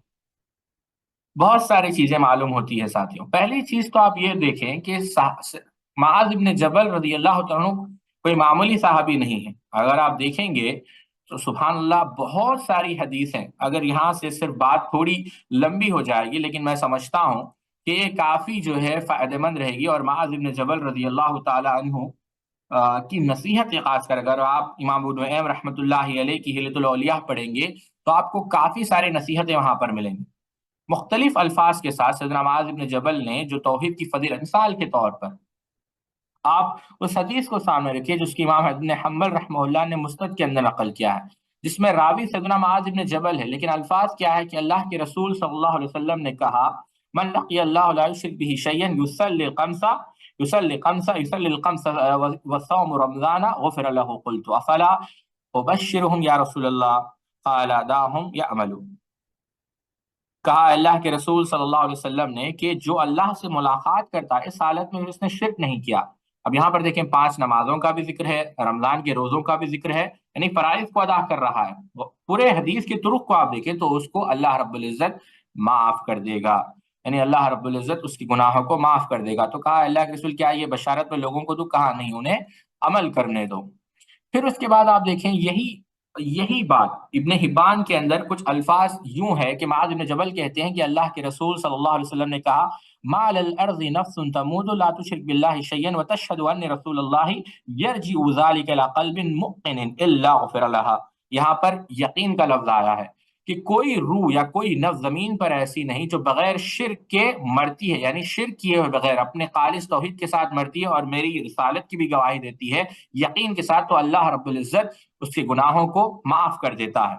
بہت ساری چیزیں معلوم ہوتی ہے ساتھیوں۔ پہلی چیز تو آپ یہ دیکھیں کہ معاذ بن جبل رضی اللہ تعالیٰ عنہ کوئی معمولی صحابی نہیں ہے۔ اگر آپ دیکھیں گے تو سبحان اللہ بہت ساری حدیث ہیں، اگر یہاں سے صرف بات تھوڑی لمبی ہو جائے گی لیکن میں سمجھتا ہوں کہ یہ کافی جو ہے فائدہ مند رہے گی۔ اور معاذ بن جبل رضی اللہ تعالی عنہ کی نصیحت خاص کر اگر آپ امام ابو نعیم رحمۃ اللہ علیہ کی ہلیۃ الاولیاء پڑھیں گے تو آپ کو کافی ساری نصیحتیں وہاں پر ملیں گی، مختلف الفاظ کے ساتھ۔ سیدنا معاذ بن جبل نے جو توحید کی فضیلت مثال کے طور پر آپ اس حدیث کو سامنے رکھیے جس کی امام ابن حنبل رحمہ اللہ نے مسند کے اندر نقل کیا ہے، جس میں راوی سیدنا معاذ بن جبل ہے، لیکن الفاظ کیا ہے کہ اللہ کے رسول صلی اللہ علیہ وسلم نے کہا من لقی اللہ لا یشرک به شیئا یصلی الخمس وصوم رمضان غفر له قلت افلا ابشرهم یا رسول اللہ قال دعهم يعملوا۔ کہا اللہ کے رسول صلی اللہ علیہ وسلم نے کہ جو اللہ سے ملاقات کرتا ہے اس حالت میں اس نے شرک نہیں کیا۔ اب یہاں پر دیکھیں 5 نمازوں کا بھی ذکر ہے، رمضان کے روزوں کا بھی ذکر ہے، یعنی فرائض کو ادا کر رہا ہے۔ پورے حدیث کے طرق کو آپ دیکھیں تو اس کو اللہ رب العزت معاف کر دے گا، یعنی اللہ رب العزت اس کی گناہوں کو معاف کر دے گا۔ تو کہا اللہ کے رسول کیا یہ بشارت میں لوگوں کو دوں؟ کہا نہیں، انہیں عمل کرنے دو۔ پھر اس کے بعد آپ دیکھیں یہی بات ابن حبان کے اندر کچھ الفاظ یوں ہے کہ معاذ بن جبل کہتے ہیں کہ اللہ کے رسول صلی اللہ علیہ وسلم نے کہا ما علی الارض نفس تموت لا تشرک باللہ شیئا وتشهد ان رسول اللہ یرجع ذلك الى قلب مؤمن الا غفر لها۔ یہاں پر یقین کا لفظ آیا ہے کہ کوئی روح یا کوئی نفس زمین پر ایسی نہیں جو بغیر شرک کے مرتی ہے، یعنی شرک کیے ہوئے بغیر اپنے خالص توحید کے ساتھ مرتی ہے اور میری رسالت کی بھی گواہی دیتی ہے یقین کے ساتھ، تو اللہ رب العزت اس کے گناہوں کو معاف کر دیتا ہے۔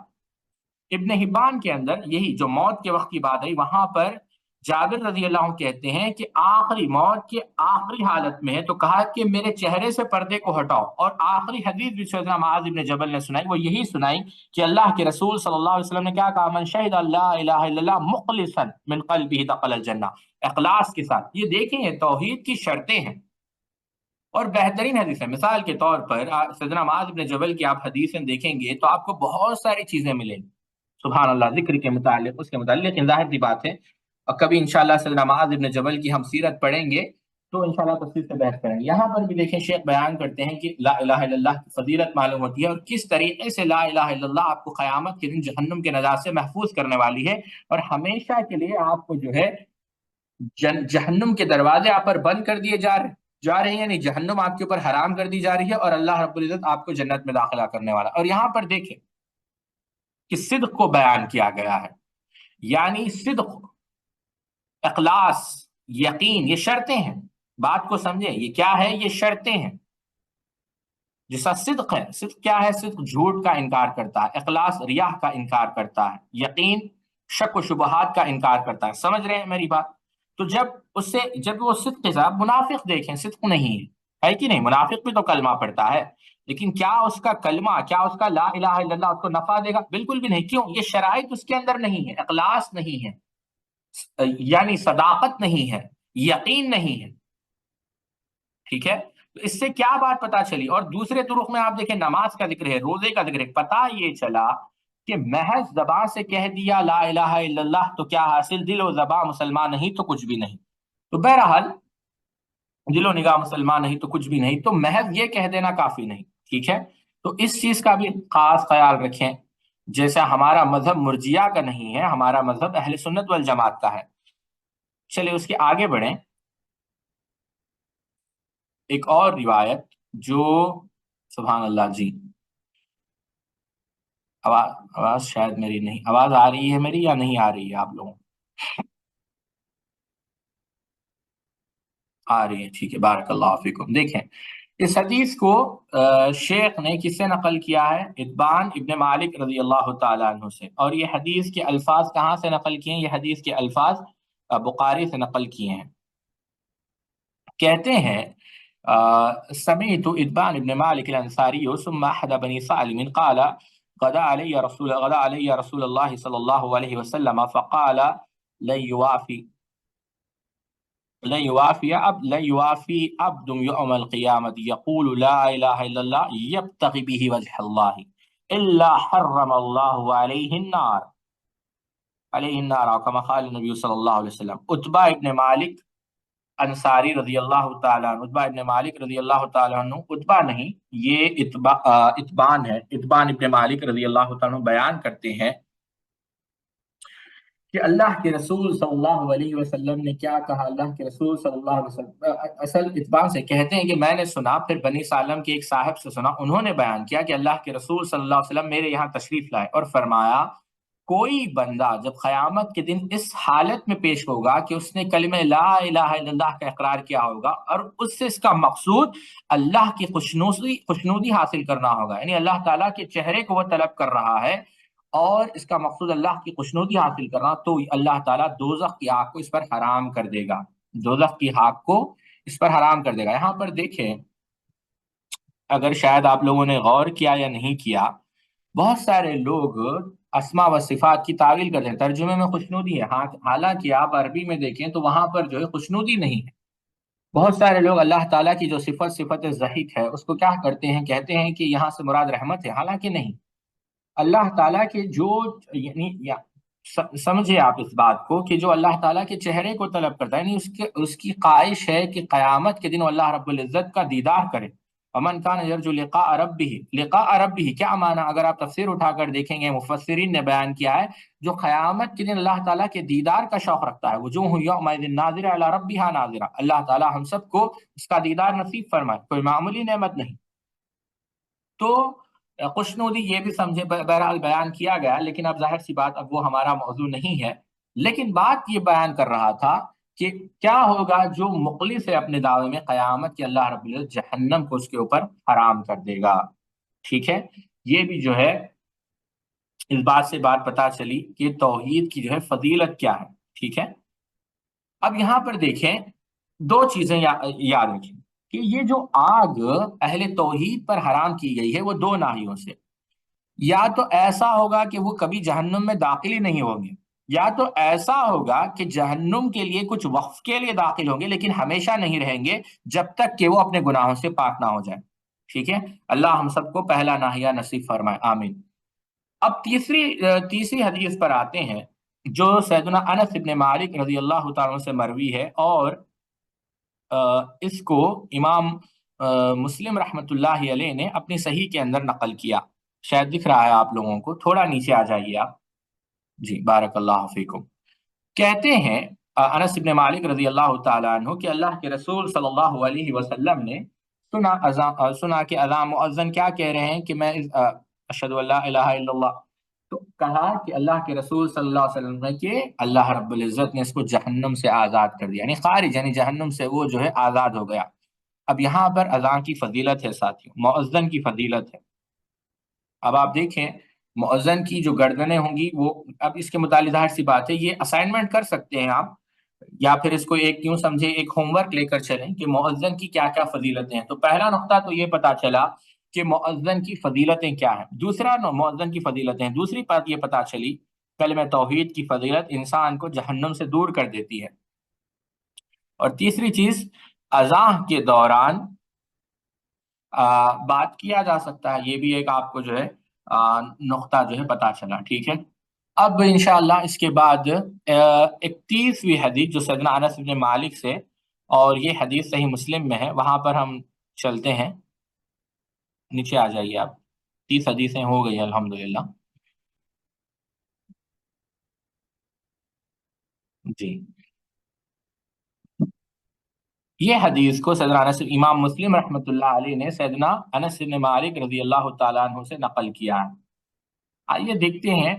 ابن حبان کے اندر یہی جو موت کے وقت کی بات ہے، وہاں پر جابر رضی اللہ عنہ کہتے ہیں کہ آخری موت کے آخری حالت میں ہے تو کہا کہ میرے چہرے سے پردے کو ہٹاؤ، اور آخری حدیث بھی سیدنا معاذ بن جبل نے سنائی، وہ یہی سنائی کہ اللہ کے رسول صلی اللہ علیہ وسلم نے کیا کہا من شہد لا الہ الا اللہ مخلصا من قلبہ دخل الجنہ، اخلاص کے ساتھ۔ یہ دیکھیں یہ توحید کی شرطیں ہیں اور بہترین حدیث ہے۔ مثال کے طور پر سیدنا معاذ بن جبل کی آپ حدیثیں دیکھیں گے تو آپ کو بہت ساری چیزیں ملیں گی، سبحان اللہ، ذکر کے متعلق، اس کے متعلق، لیکن ظاہر سی بات ہے اور کبھی انشاءاللہ سیدنا معاذ بن جبل کی ہم سیرت پڑھیں گے تو انشاءاللہ تفصیل سے بحث کریں گے۔ یہاں پر بھی دیکھیں شیخ بیان کرتے ہیں کہ لا الہ الا اللہ کی فضیلت معلوم ہوتی ہے اور کس طریقے سے لا الہ الا اللہ آپ کو قیامت کے دن جہنم کے نجات سے محفوظ کرنے والی ہے، اور ہمیشہ کے لیے آپ کو جو ہے جہنم کے دروازے آپ پر بند کر دیے جا رہے ہیں، یعنی جہنم آپ کے اوپر حرام کر دی جا رہی ہے اور اللہ رب العزت آپ کو جنت میں داخلہ کرنے والا۔ اور یہاں پر دیکھیں کہ صدق کو بیان کیا گیا ہے، یعنی صدق، اخلاص، یقین، یہ شرطیں ہیں، بات کو سمجھیں، یہ کیا ہے؟ یہ شرطیں ہیں۔ جیسا صدق ہے، صدق کیا ہے؟ صدق جھوٹ کا انکار کرتا ہے، اخلاص ریاح کا انکار کرتا ہے، یقین شک و شبہات کا انکار کرتا ہے۔ سمجھ رہے ہیں میری بات؟ تو جب وہ صدق کے ساتھ، منافق دیکھیں صدق نہیں ہے کہ نہیں؟ منافق بھی تو کلمہ پڑھتا ہے، لیکن کیا اس کا کلمہ، کیا اس کا لا الہ الا اللہ اس کو نفع دے گا؟ بالکل بھی نہیں۔ کیوں؟ یہ شرائط اس کے اندر نہیں ہے، اخلاص نہیں ہے، یعنی صداقت نہیں ہے، یقین نہیں ہے، ٹھیک ہے؟ تو اس سے کیا بات پتا چلی؟ اور دوسرے طرق میں آپ دیکھیں نماز کا ذکر ہے، روزے کا ذکر ہے، پتا یہ چلا کہ محض زبان سے کہہ دیا لا الہ الا اللہ تو کیا حاصل؟ دل و زبان مسلمان نہیں تو کچھ بھی نہیں۔ تو بہرحال دل و نگاہ مسلمان نہیں تو کچھ بھی نہیں، تو محض یہ کہہ دینا کافی نہیں، ٹھیک ہے؟ تو اس چیز کا بھی خاص خیال رکھیں، جیسا ہمارا مذہب مرجیہ کا نہیں ہے، ہمارا مذہب اہل سنت والجماعت کا ہے۔ چلے اس کے آگے بڑھیں، ایک اور روایت جو، سبحان اللہ جی، آواز شاید میری نہیں، آواز آ رہی ہے میری یا نہیں آ رہی ہے آپ لوگوں؟ آ رہی ہے، ٹھیک ہے، بارک اللہ فیکم۔ دیکھیں اس حدیث کو شیخ نے کس سے نقل کیا ہے؟ اتبان ابن مالک رضی اللہ تعالیٰ عنہ سے، اور یہ حدیث کے الفاظ کہاں سے نقل کیے ہیں؟ یہ حدیث کے الفاظ بخاری سے نقل کیے ہیں۔ کہتے ہیں سمعت اتبان ابن مالک الانصاری ثم احد بني سالم قال غدا علي رسول الله صلى الله عليه وسلم فقال لن يوافي عبد يوم القيامة يقول لا إله إلا الله يبتغي به وجه الله إلا حرم الله عليه النار أو كما قال النبي صلى الله عليه وسلم۔ عتبہ ابن مالک انصاری رضی اللہ تعالیٰ عنہ، عتبہ ابن مالک رضی اللہ تعالیٰ عنہ، عتبہ نہیں یہ اتبان ہے، اتبان ابن مالک رضی اللہ تعالیٰ عنہ بیان کرتے ہیں کہ اللہ کے رسول صلی اللہ علیہ وسلم نے کیا کہا۔ اللہ کے رسول صلی اللہ علیہ وسلم اصل اتبان سے کہتے ہیں کہ میں نے سنا، پھر بنی سالم کے ایک صاحب سے سنا، انہوں نے بیان کیا کہ اللہ کے رسول صلی اللہ علیہ وسلم میرے یہاں تشریف لائے اور فرمایا کوئی بندہ جب قیامت کے دن اس حالت میں پیش ہوگا کہ اس نے کلمہ لا الہ الا اللہ کا اقرار کیا ہوگا اور اس سے اس کا مقصود اللہ کی خوشنودی حاصل کرنا ہوگا، یعنی اللہ تعالیٰ کے چہرے کو وہ طلب کر رہا ہے اور اس کا مقصود اللہ کی خوشنودی حاصل کرنا، تو اللہ تعالیٰ دوزخ کی آگ کو اس پر حرام کر دے گا، دوزخ کی آگ کو اس پر حرام کر دے گا۔ یہاں پر دیکھیں، اگر شاید آپ لوگوں نے غور کیا یا نہیں کیا، بہت سارے لوگ اسماء و صفات کی تعویل کرتے ہیں، ترجمے میں خوشنودی ہے، حالانکہ آپ عربی میں دیکھیں تو وہاں پر جو ہے خوشنودی نہیں ہے۔ بہت سارے لوگ اللہ تعالیٰ کی جو صفت ضحک ہے اس کو کیا کرتے ہیں؟ کہتے ہیں کہ یہاں سے مراد رحمت ہے، حالانکہ نہیں۔ اللہ تعالیٰ کے جو، یعنی سمجھے آپ اس بات کو کہ جو اللہ تعالیٰ کے چہرے کو طلب کرتا ہے، یعنی اس کی خواہش ہے کہ قیامت کے دن وہ اللہ رب العزت کا دیدار کرے. امن کان یرجو لقاء ربہ، لقاء ربہ کیا معنی؟ اگر آپ تفسیر اٹھا کر دیکھیں گے مفسرین نے بیان کیا ہے، جو قیامت کے دن اللہ تعالیٰ کے دیدار کا شوق رکھتا ہے، وجوہ یومئذ ناظرہ الی ربہا ناظرہ، اللہ تعالیٰ ہم سب کو اس کا دیدار نصیب فرمائے، کوئی معمولی نعمت نہیں. تو خوشنودی یہ بھی سمجھے، بہرحال بیان کیا گیا، لیکن اب ظاہر سی بات اب وہ ہمارا موضوع نہیں ہے. لیکن بات یہ بیان کر رہا تھا کہ کیا ہوگا جو مخلص ہے اپنے دعوے میں قیامت کے، اللہ رب العزت جہنم کو اس کے اوپر حرام کر دے گا. ٹھیک ہے، یہ بھی جو ہے اس بات سے بات پتا چلی کہ توحید کی جو ہے فضیلت کیا ہے. ٹھیک ہے، اب یہاں پر دیکھیں دو چیزیں یاد رکھیں کہ یہ جو آگ اہل توحید پر حرام کی گئی ہے وہ دو ناحیوں سے. یا تو ایسا ہوگا کہ وہ کبھی جہنم میں داخل ہی نہیں ہوں گے، یا تو ایسا ہوگا کہ جہنم کے لیے کچھ وقت کے لیے داخل ہوں گے لیکن ہمیشہ نہیں رہیں گے جب تک کہ وہ اپنے گناہوں سے پاک نہ ہو جائے. ٹھیک ہے، اللہ ہم سب کو پہلا ناحیہ نصیب فرمائے، آمین. اب تیسری حدیث پر آتے ہیں جو سیدنا انس ابن مالک رضی اللہ تعالیٰ عنہ سے مروی ہے، اور اس کو امام مسلم رحمت اللہ علیہ نے اپنی صحیح کے اندر نقل کیا. شاید دکھ رہا ہے آپ لوگوں کو، تھوڑا نیچے آ جائیے آپ. جی بارک اللہ فیکم. کہتے ہیں انس ابن مالک رضی اللہ تعالیٰ عنہ کہ اللہ کے رسول صلی اللہ علیہ وسلم نے سنا کہ اذان مؤذن کیا کہہ رہے ہیں کہ میں اشہد ان لا الہ الا اللہ. تو کہا کہ اللہ کے رسول صلی اللہ علیہ وسلم نے کہ اللہ رب العزت نے اس کو جہنم سے آزاد کر دیا، یعنی خارج، یعنی جہنم سے وہ جو ہے آزاد ہو گیا. اب یہاں پر اذان کی فضیلت ہے ساتھیوں، مؤذن کی فضیلت ہے. اب آپ دیکھیں مؤذن کی جو گردنیں ہوں گی وہ، اب اس کے متعلق ظاہر سی بات ہے یہ اسائنمنٹ کر سکتے ہیں آپ، یا پھر اس کو ایک یوں سمجھے ایک ہوم ورک لے کر چلیں کہ مؤذن کی کیا کیا فضیلتیں ہیں. تو پہلا نقطہ تو یہ پتا چلا کہ مؤذن کی فضیلتیں کیا ہیں. دوسرا مؤذن کی فضیلتیں، دوسری بات یہ پتا چلی کلمہ توحید کی فضیلت انسان کو جہنم سے دور کر دیتی ہے. اور تیسری چیز اذان کے دوران بات کیا جا سکتا ہے، یہ بھی ایک آپ کو جو ہے نقطہ جو ہے پتا چلا. ٹھیک ہے، اب انشاءاللہ اس کے بعد 31ویں حدیث جو سیدنا انس بن مالک سے، اور یہ حدیث صحیح مسلم میں ہے، وہاں پر ہم چلتے ہیں. نیچے آ جائیے آپ، 30 حدیثیں ہو گئی الحمدللہ. جی، یہ حدیث کو سیدنا انس، امام مسلم رحمۃ اللہ علیہ نے سیدنا انس بن مالک رضی اللہ تعالیٰ عنہ سے نقل کیا ہے. آئیے دیکھتے ہیں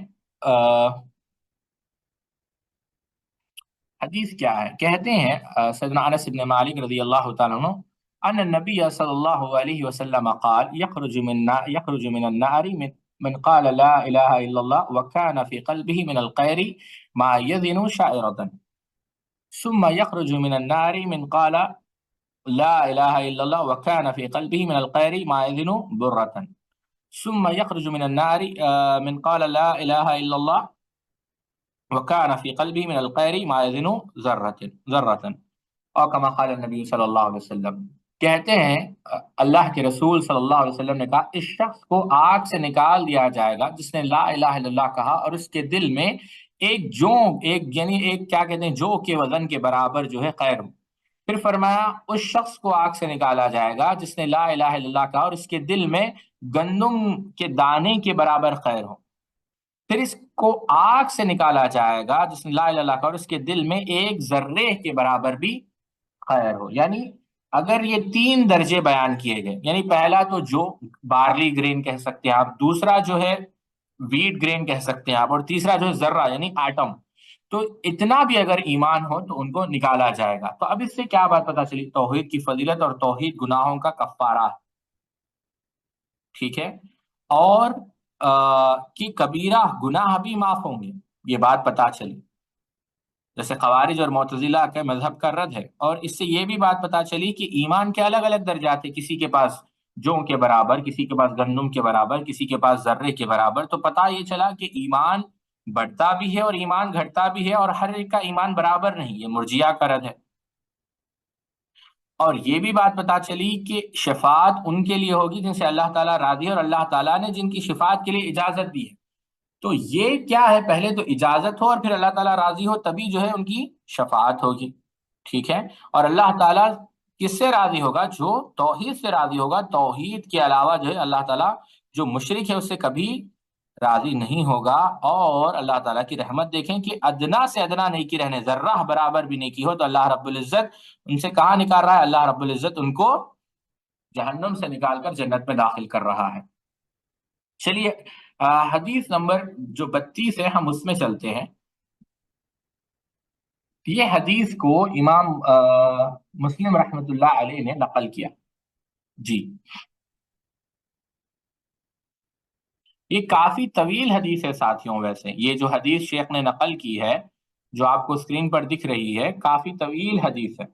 حدیث کیا ہے. کہتے ہیں سیدنا انس بن مالک رضی اللہ تعالیٰ عنہ ان النبی صلی اللہ علیہ وسلم قال يخرج من النار من قال لا الہ الا اللہ وكان في قلبه من الخير ما يزن شعرة ثم يخرج من النار من قال لا الہ الا اللہ وكان في قلبه من الخير ما يزن برة ثم يخرج من النار من قال لا الہ الا اللہ وكان في قلبه من الخير ما يزن ذرة اور كما قال النبی صلی اللہ علیہ وسلم. کہتے ہیں اللہ کے رسول صلی اللہ علیہ وسلم نے کہا اس شخص کو آگ سے نکال دیا جائے گا جس نے لا الہ الا اللہ کہا اور اس کے دل میں ایک جو یعنی ایک کیا کہتے ہیں جو کے وزن کے برابر جو ہے خیر ہو. پھر فرمایا اس شخص کو آگ سے نکالا جائے گا جس نے لا الہ الا اللہ کہا اور اس کے دل میں گندم کے دانے کے برابر خیر ہو. پھر اس کو آگ سے نکالا جائے گا جس نے لا الہ الا اللہ کہا اور اس کے دل میں ایک ذرے کے برابر بھی خیر ہو. یعنی اگر یہ 3 درجے بیان کیے گئے، یعنی پہلا تو جو بارلی گرین کہہ سکتے ہیں آپ، دوسرا جو ہے ویٹ گرین کہہ سکتے ہیں آپ، اور تیسرا جو ہے ذرہ یعنی ایٹم. تو اتنا بھی اگر ایمان ہو تو ان کو نکالا جائے گا. تو اب اس سے کیا بات پتا چلی؟ توحید کی فضیلت اور توحید گناہوں کا کفارہ. ٹھیک ہے، اور کہ کبیرہ گناہ بھی معاف ہوں گے، یہ بات پتا چلی. جیسے خوارج اور معتزلہ کے مذہب کا رد ہے. اور اس سے یہ بھی بات پتا چلی کہ ایمان کے الگ الگ درجات ہیں، کسی کے پاس جو کے برابر، کسی کے پاس گندم کے برابر، کسی کے پاس ذرے کے برابر. تو پتہ یہ چلا کہ ایمان بڑھتا بھی ہے اور ایمان گھٹتا بھی ہے، اور ہر ایک کا ایمان برابر نہیں، یہ مرجیہ کا رد ہے. اور یہ بھی بات پتا چلی کہ شفاعت ان کے لیے ہوگی جن سے اللہ تعالیٰ راضی ہے، اور اللہ تعالیٰ نے جن کی شفاعت کے لیے اجازت دی ہے. تو یہ کیا ہے، پہلے تو اجازت ہو اور پھر اللہ تعالیٰ راضی ہو تبھی جو ہے ان کی شفاعت ہوگی، ٹھیک ہے؟ اور اللہ تعالیٰ کس سے راضی ہوگا؟ جو توحید سے راضی ہوگا، توحید کے علاوہ جو ہے اللہ تعالیٰ جو مشرک ہے اس سے کبھی راضی نہیں ہوگا۔ اور اللہ تعالیٰ کی رحمت دیکھیں کہ ادنا سے ادنا نیکی رہنے، ذرہ برابر بھی نیکی ہو تو اللہ رب العزت ان سے کہاں نکال رہا ہے؟ اللہ رب العزت ان کو جہنم سے نکال کر جنت میں داخل کر رہا ہے۔ چلیے حدیث نمبر جو 32 ہے ہم اس میں چلتے ہیں۔ یہ حدیث کو امام مسلم رحمت اللہ علیہ نے نقل کیا جی۔ یہ کافی طویل حدیث ہے ساتھیوں، ویسے یہ جو حدیث شیخ نے نقل کی ہے جو آپ کو اسکرین پر دکھ رہی ہے کافی طویل حدیث ہے،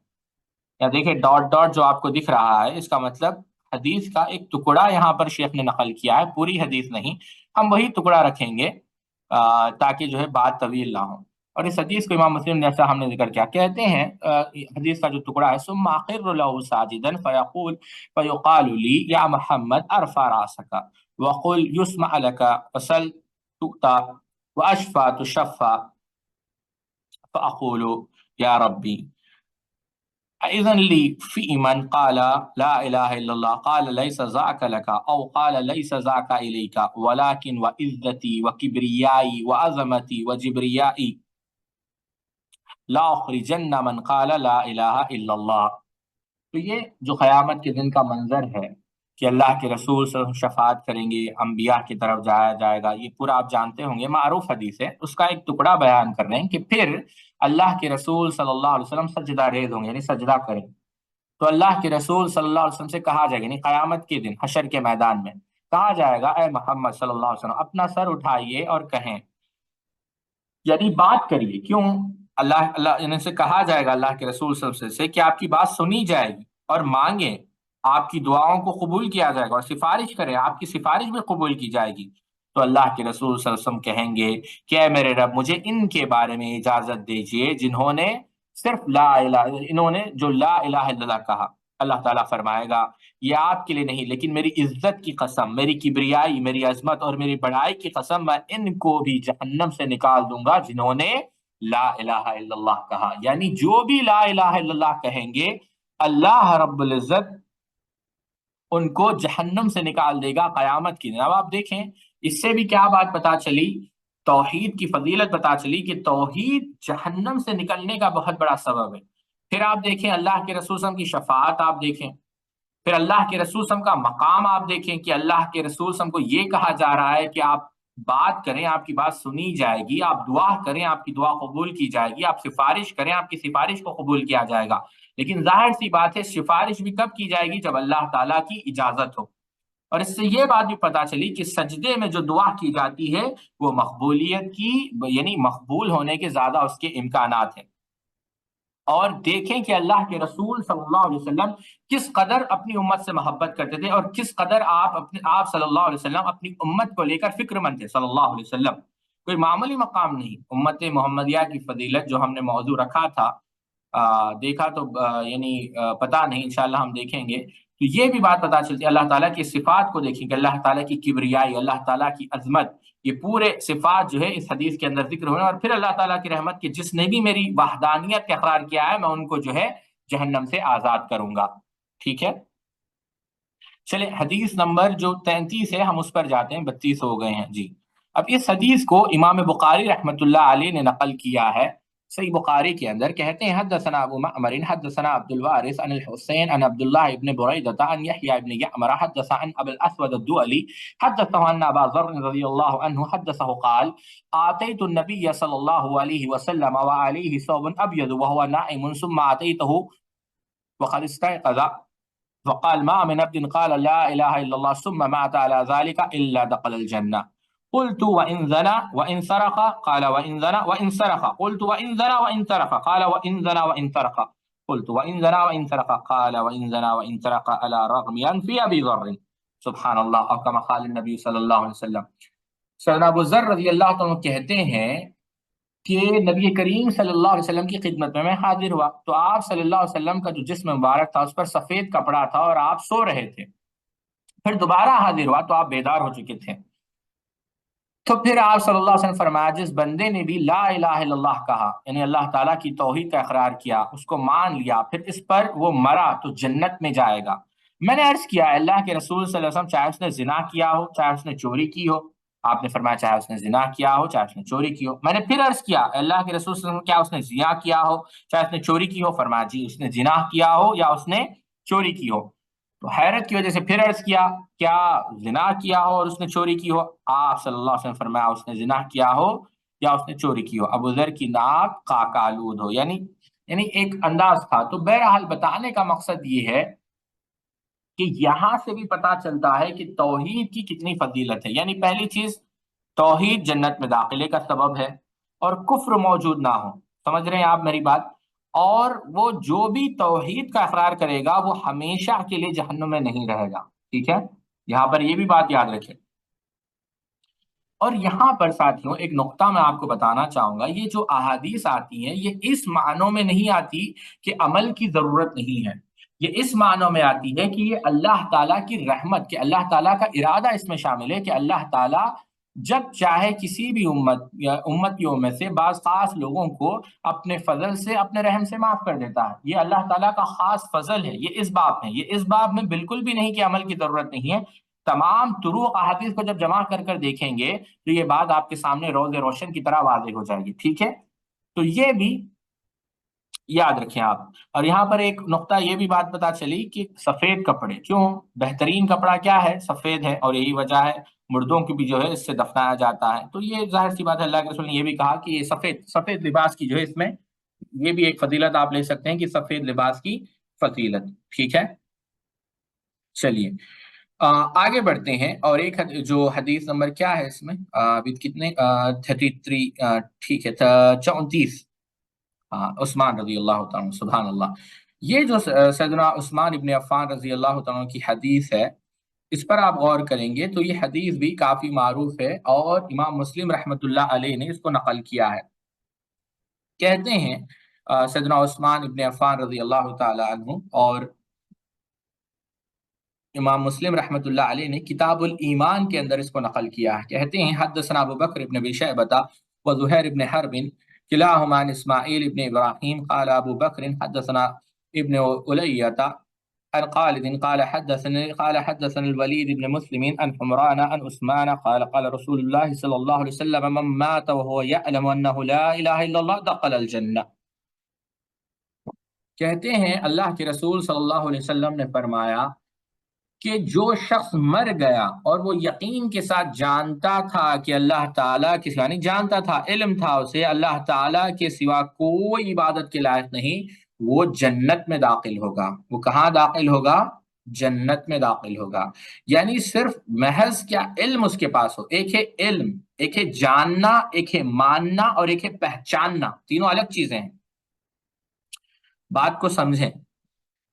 یا دیکھیں ڈاٹ ڈاٹ جو آپ کو دکھ رہا ہے اس کا مطلب حدیث کا ایک ٹکڑا یہاں پر شیخ نے نقل کیا ہے، پوری حدیث نہیں، ہم وہی ٹکڑا رکھیں گے تاکہ جو ہے بات طویل نہ ہو۔ اور اس حدیث کو امام مسلم نے، جیسا ہم نے ذکر کیا، کہتے ہیں حدیث کا جو ٹکڑا ہے ثم اقر له ساجدا فيقول فيقال لي يا محمد ارفع راسك وقل يسمع لك وسل تؤتى واشفى تشفى فاقول يا ربي اذن لي في من قال لا اله الا الله قال ليس ذاك لك او قال ليس ذاك اليك ولكن وعزتي وكبريائي وعظمتي وجبريائي لا اخرجن من قال لا الہ الا اللہ۔ تو یہ جو قیامت کے دن کا منظر ہے کہ اللہ کے رسول صلی اللہ علیہ وسلم شفاعت کریں گے، انبیاء کی طرف جایا جائے گا، یہ پورا آپ جانتے ہوں گے، معروف حدیث ہے، اس کا ایک ٹکڑا بیان کر رہے ہیں کہ پھر اللہ کے رسول صلی اللہ علیہ وسلم سجدہ ریز ہوں گے، یعنی سجدہ کریں، تو اللہ کے رسول صلی اللہ علیہ وسلم سے کہا جائے گا، یعنی قیامت کے دن حشر کے میدان میں کہا جائے گا اے محمد صلی اللہ علیہ وسلم اپنا سر اٹھائیے اور کہیں، یعنی بات کریے، کیوں؟ اللہ یعنی سے کہا جائے گا اللہ کے رسول صلی اللہ علیہ وسلم سے کہ آپ کی بات سنی جائے گی، اور مانگیں آپ کی دعاؤں کو قبول کیا جائے گا، اور سفارش کریں آپ کی سفارش بھی قبول کی جائے گی۔ تو اللہ کے رسول صلی اللہ علیہ وسلم کہیں گے کہ اے میرے رب مجھے ان کے بارے میں اجازت دیجئے جنہوں نے صرف لا الہ، انہوں نے جو لا الہ الا اللہ کہا۔ اللہ تعالیٰ فرمائے گا یہ آپ کے لیے نہیں، لیکن میری عزت کی قسم، میری کبریائی، میری عظمت اور میری بڑائی کی قسم، میں ان کو بھی جہنم سے نکال دوں گا جنہوں نے لا الہ الا اللہ کہا، یعنی جو بھی لا الہ الا اللہ کہیں گے اللہ رب العزت ان کو جہنم سے نکال دے گا قیامت کی دن۔ اب آپ دیکھیں اس سے بھی کیا بات پتا چلی، توحید کی فضیلت پتا چلی کہ توحید جہنم سے نکلنے کا بہت بڑا سبب ہے۔ پھر آپ دیکھیں اللہ کے رسول صلی اللہ علیہ وسلم کی شفاعت، آپ دیکھیں پھر اللہ کے رسول صلی اللہ علیہ وسلم کا مقام، آپ دیکھیں کہ اللہ کے رسول صلی اللہ علیہ وسلم کو یہ کہا جا رہا ہے کہ آپ بات کریں آپ کی بات سنی جائے گی، آپ دعا کریں آپ کی دعا قبول کی جائے گی، آپ سفارش کریں آپ کی سفارش کو قبول کیا جائے گا۔ لیکن ظاہر سی بات ہے سفارش بھی کب کی جائے گی؟ جب اللہ تعالیٰ کی اجازت ہو۔ اور اس سے یہ بات بھی پتا چلی کہ سجدے میں جو دعا کی جاتی ہے وہ مقبولیت کی، یعنی مقبول ہونے کے زیادہ اس کے امکانات ہیں۔ اور دیکھیں کہ اللہ کے رسول صلی اللہ علیہ وسلم کس قدر اپنی امت سے محبت کرتے تھے، اور کس قدر آپ صلی اللہ علیہ وسلم اپنی امت کو لے کر فکر مند تھے صلی اللہ علیہ وسلم۔ کوئی معمولی مقام نہیں، امت محمدیہ کی فضیلت جو ہم نے موضوع رکھا تھا دیکھا تو یعنی پتہ نہیں، انشاءاللہ ہم دیکھیں گے تو یہ بھی بات پتہ چلتی ہے۔ اللہ تعالیٰ کی صفات کو دیکھیں کہ اللہ تعالیٰ کی کبریائی، اللہ تعالیٰ کی عظمت، یہ پورے صفات جو ہے اس حدیث کے اندر ذکر ہوئے، اور پھر اللہ تعالیٰ کی رحمت کہ جس نے بھی میری وحدانیت کا اقرار کیا ہے میں ان کو جو ہے جہنم سے آزاد کروں گا، ٹھیک ہے؟ چلے حدیث نمبر جو 33 ہے ہم اس پر جاتے ہیں، 32 ہو گئے ہیں جی۔ اب اس حدیث کو امام بخاری رحمت اللہ علیہ نے نقل کیا ہے، صحیح بخاری کے اندر کہتے ہیں حدثنا ابو معمر حدثنا عبد الوارث عن الحسین عن عبد الله ابن بريدة عن يحيى ابن يعمر حدث عن ابي الاسود الدؤلي حدثه عن ابا ذر رضي الله عنه حدثه قال اتيت النبي صلى الله عليه وسلم وعليه ثوب ابيض وهو نائم ثم اتيته وقد استيقظ فقال ما من عبد قال لا اله الا الله ثم مات على ذلك الا دخل الجنه قلت وإن زنى وإن سرق قال وإن زنى وإن سرق قلت وإن زنى وإن سرق قال وإن زنى وإن سرق قلت وإن زنى وإن سرق قال وإن زنى وإن سرق على رغم أنف أبي ذر سبحان اللہ، اور كما قال النبی صلی اللہ علیہ وسلم۔ سیدنا ابو ذر رضی اللہ عنہ کہتے ہیں کہ نبی کریم صلی اللہ علیہ وسلم کی خدمت میں حاضر ہوا تو آپ صلی اللہ علیہ وسلم کا جو جسم مبارک تھا اس پر سفید کپڑا تھا اور آپ سو رہے تھے، پھر دوبارہ حاضر ہوا تو آپ بیدار ہو چکے تھے۔ تو پھر آپ صلی اللہ علیہ وسلم فرمایا جس بندے نے بھی لا الہ الا اللہ کہا، یعنی اللہ تعالیٰ کی توحید کا اقرار کیا، اس کو مان لیا، پھر اس پر وہ مرا تو جنت میں جائے گا۔ میں نے عرض کیا اللہ کے رسول صلی اللہ علیہ وسلم، چاہے اس نے زنا کیا ہو، چاہے اس نے چوری کی ہو؟ آپ نے فرمایا چاہے اس نے زنا کیا ہو، چاہے اس نے چوری کی ہو۔ میں نے پھر عرض کیا اللہ کے رسول صلی اللہ علیہ وسلم، کیا اس نے زنا کیا ہو، چاہے اس نے چوری کی ہو؟ فرمایا جی، اس نے زنا کیا ہو یا اس نے چوری کی ہو۔ تو حیرت کی وجہ سے پھر عرض کیا کیا زنا کیا ہو اور اس نے چوری کی ہو؟ آپ صلی اللہ علیہ وسلم فرمایا اس نے زنا کیا ہو یا اس نے چوری کی ہو، ابو ذر کی ناک خاک آلود ہو، یعنی ایک انداز تھا۔ تو بہرحال بتانے کا مقصد یہ ہے کہ یہاں سے بھی پتا چلتا ہے کہ توحید کی کتنی فضیلت ہے۔ یعنی پہلی چیز، توحید جنت میں داخلے کا سبب ہے، اور کفر موجود نہ ہو، سمجھ رہے ہیں آپ میری بات؟ اور وہ جو بھی توحید کا اقرار کرے گا وہ ہمیشہ کے لیے جہنم میں نہیں رہے گا، ٹھیک ہے؟ یہاں پر یہ بھی بات یاد رکھیں۔ اور یہاں پر ساتھیوں ایک نقطہ میں آپ کو بتانا چاہوں گا، یہ جو احادیث آتی ہیں یہ اس معنوں میں نہیں آتی کہ عمل کی ضرورت نہیں ہے، یہ اس معنوں میں آتی ہے کہ یہ اللہ تعالیٰ کی رحمت، کہ اللہ تعالیٰ کا ارادہ اس میں شامل ہے کہ اللہ تعالیٰ جب چاہے کسی بھی امت یا امتیوں میں سے بعض خاص لوگوں کو اپنے فضل سے، اپنے رحم سے معاف کر دیتا ہے۔ یہ اللہ تعالیٰ کا خاص فضل ہے، یہ اس باب میں، یہ اس باب میں بالکل بھی نہیں کہ عمل کی ضرورت نہیں ہے۔ تمام طرق احادیث کو جب جمع کر کر دیکھیں گے تو یہ بات آپ کے سامنے روز روشن کی طرح واضح ہو جائے گی، ٹھیک ہے؟ تو یہ بھی یاد رکھیں آپ۔ اور یہاں پر ایک نقطہ یہ بھی بات پتا چلی کہ سفید کپڑے کیوں، بہترین کپڑا کیا ہے؟ سفید ہے، اور یہی وجہ ہے مردوں کی بھی جو ہے اس سے دفنایا جاتا ہے۔ تو یہ ظاہر سی بات ہے، اللہ کے رسول نے یہ بھی کہا کہ یہ سفید لباس کی جو ہے اس میں یہ بھی ایک فضیلت آپ لے سکتے ہیں کہ سفید لباس کی فضیلت، ٹھیک ہے؟ چلیے آگے بڑھتے ہیں، اور ایک جو حدیث نمبر کیا ہے اس میں ابھی کتنے 33 ٹھیک ہے 34 عثمان رضی اللہ تعالیٰ عنہ، سبحان اللہ۔ یہ جو سیدنا عثمان ابن عفان رضی اللہ تعالیٰ عنہ کی حدیث ہے، اس پر آپ غور کریں گے تو یہ حدیث بھی کافی معروف ہے، اور امام مسلم رحمۃ اللہ علیہ نے اس کو نقل کیا ہے۔ کہتے ہیں سیدنا عثمان ابن عفان رضی اللہ تعالیٰ عنہ اور امام مسلم رحمۃ اللہ علیہ نے کتاب الایمان کے اندر اس کو نقل کیا ہے۔ کہتے ہیں حدثنا ابو بکر ابن ابی شیبہ و زہیر ابن حرب کلاہما عن اسماعیل ابن ابراہیم قال ابو بکر حدثنا ابن الیۃ عن خالد قال حدثنا الولید ابن مسلم عن حمران عن عثمان قال قال رسول اللہ صلی اللہ علیہ وسلم من مات وهو يعلم انه لا الہ الا اللہ دخل الجنہ۔ کہتے ہیں اللہ کے رسول صلی اللہ علیہ وسلم نے فرمایا کہ جو شخص مر گیا اور وہ یقین کے ساتھ جانتا تھا کہ اللہ تعالیٰ کے، یعنی جانتا تھا، علم تھا اسے اللہ تعالیٰ کے سوا کوئی عبادت کے لائق نہیں، وہ جنت میں داخل ہوگا۔ وہ کہاں داخل ہوگا؟ جنت میں داخل ہوگا۔ یعنی صرف محض کیا علم اس کے پاس ہو، ایک ہے علم، ایک ہے جاننا، ایک ہے ماننا، اور ایک ہے پہچاننا، تینوں الگ چیزیں ہیں، بات کو سمجھیں۔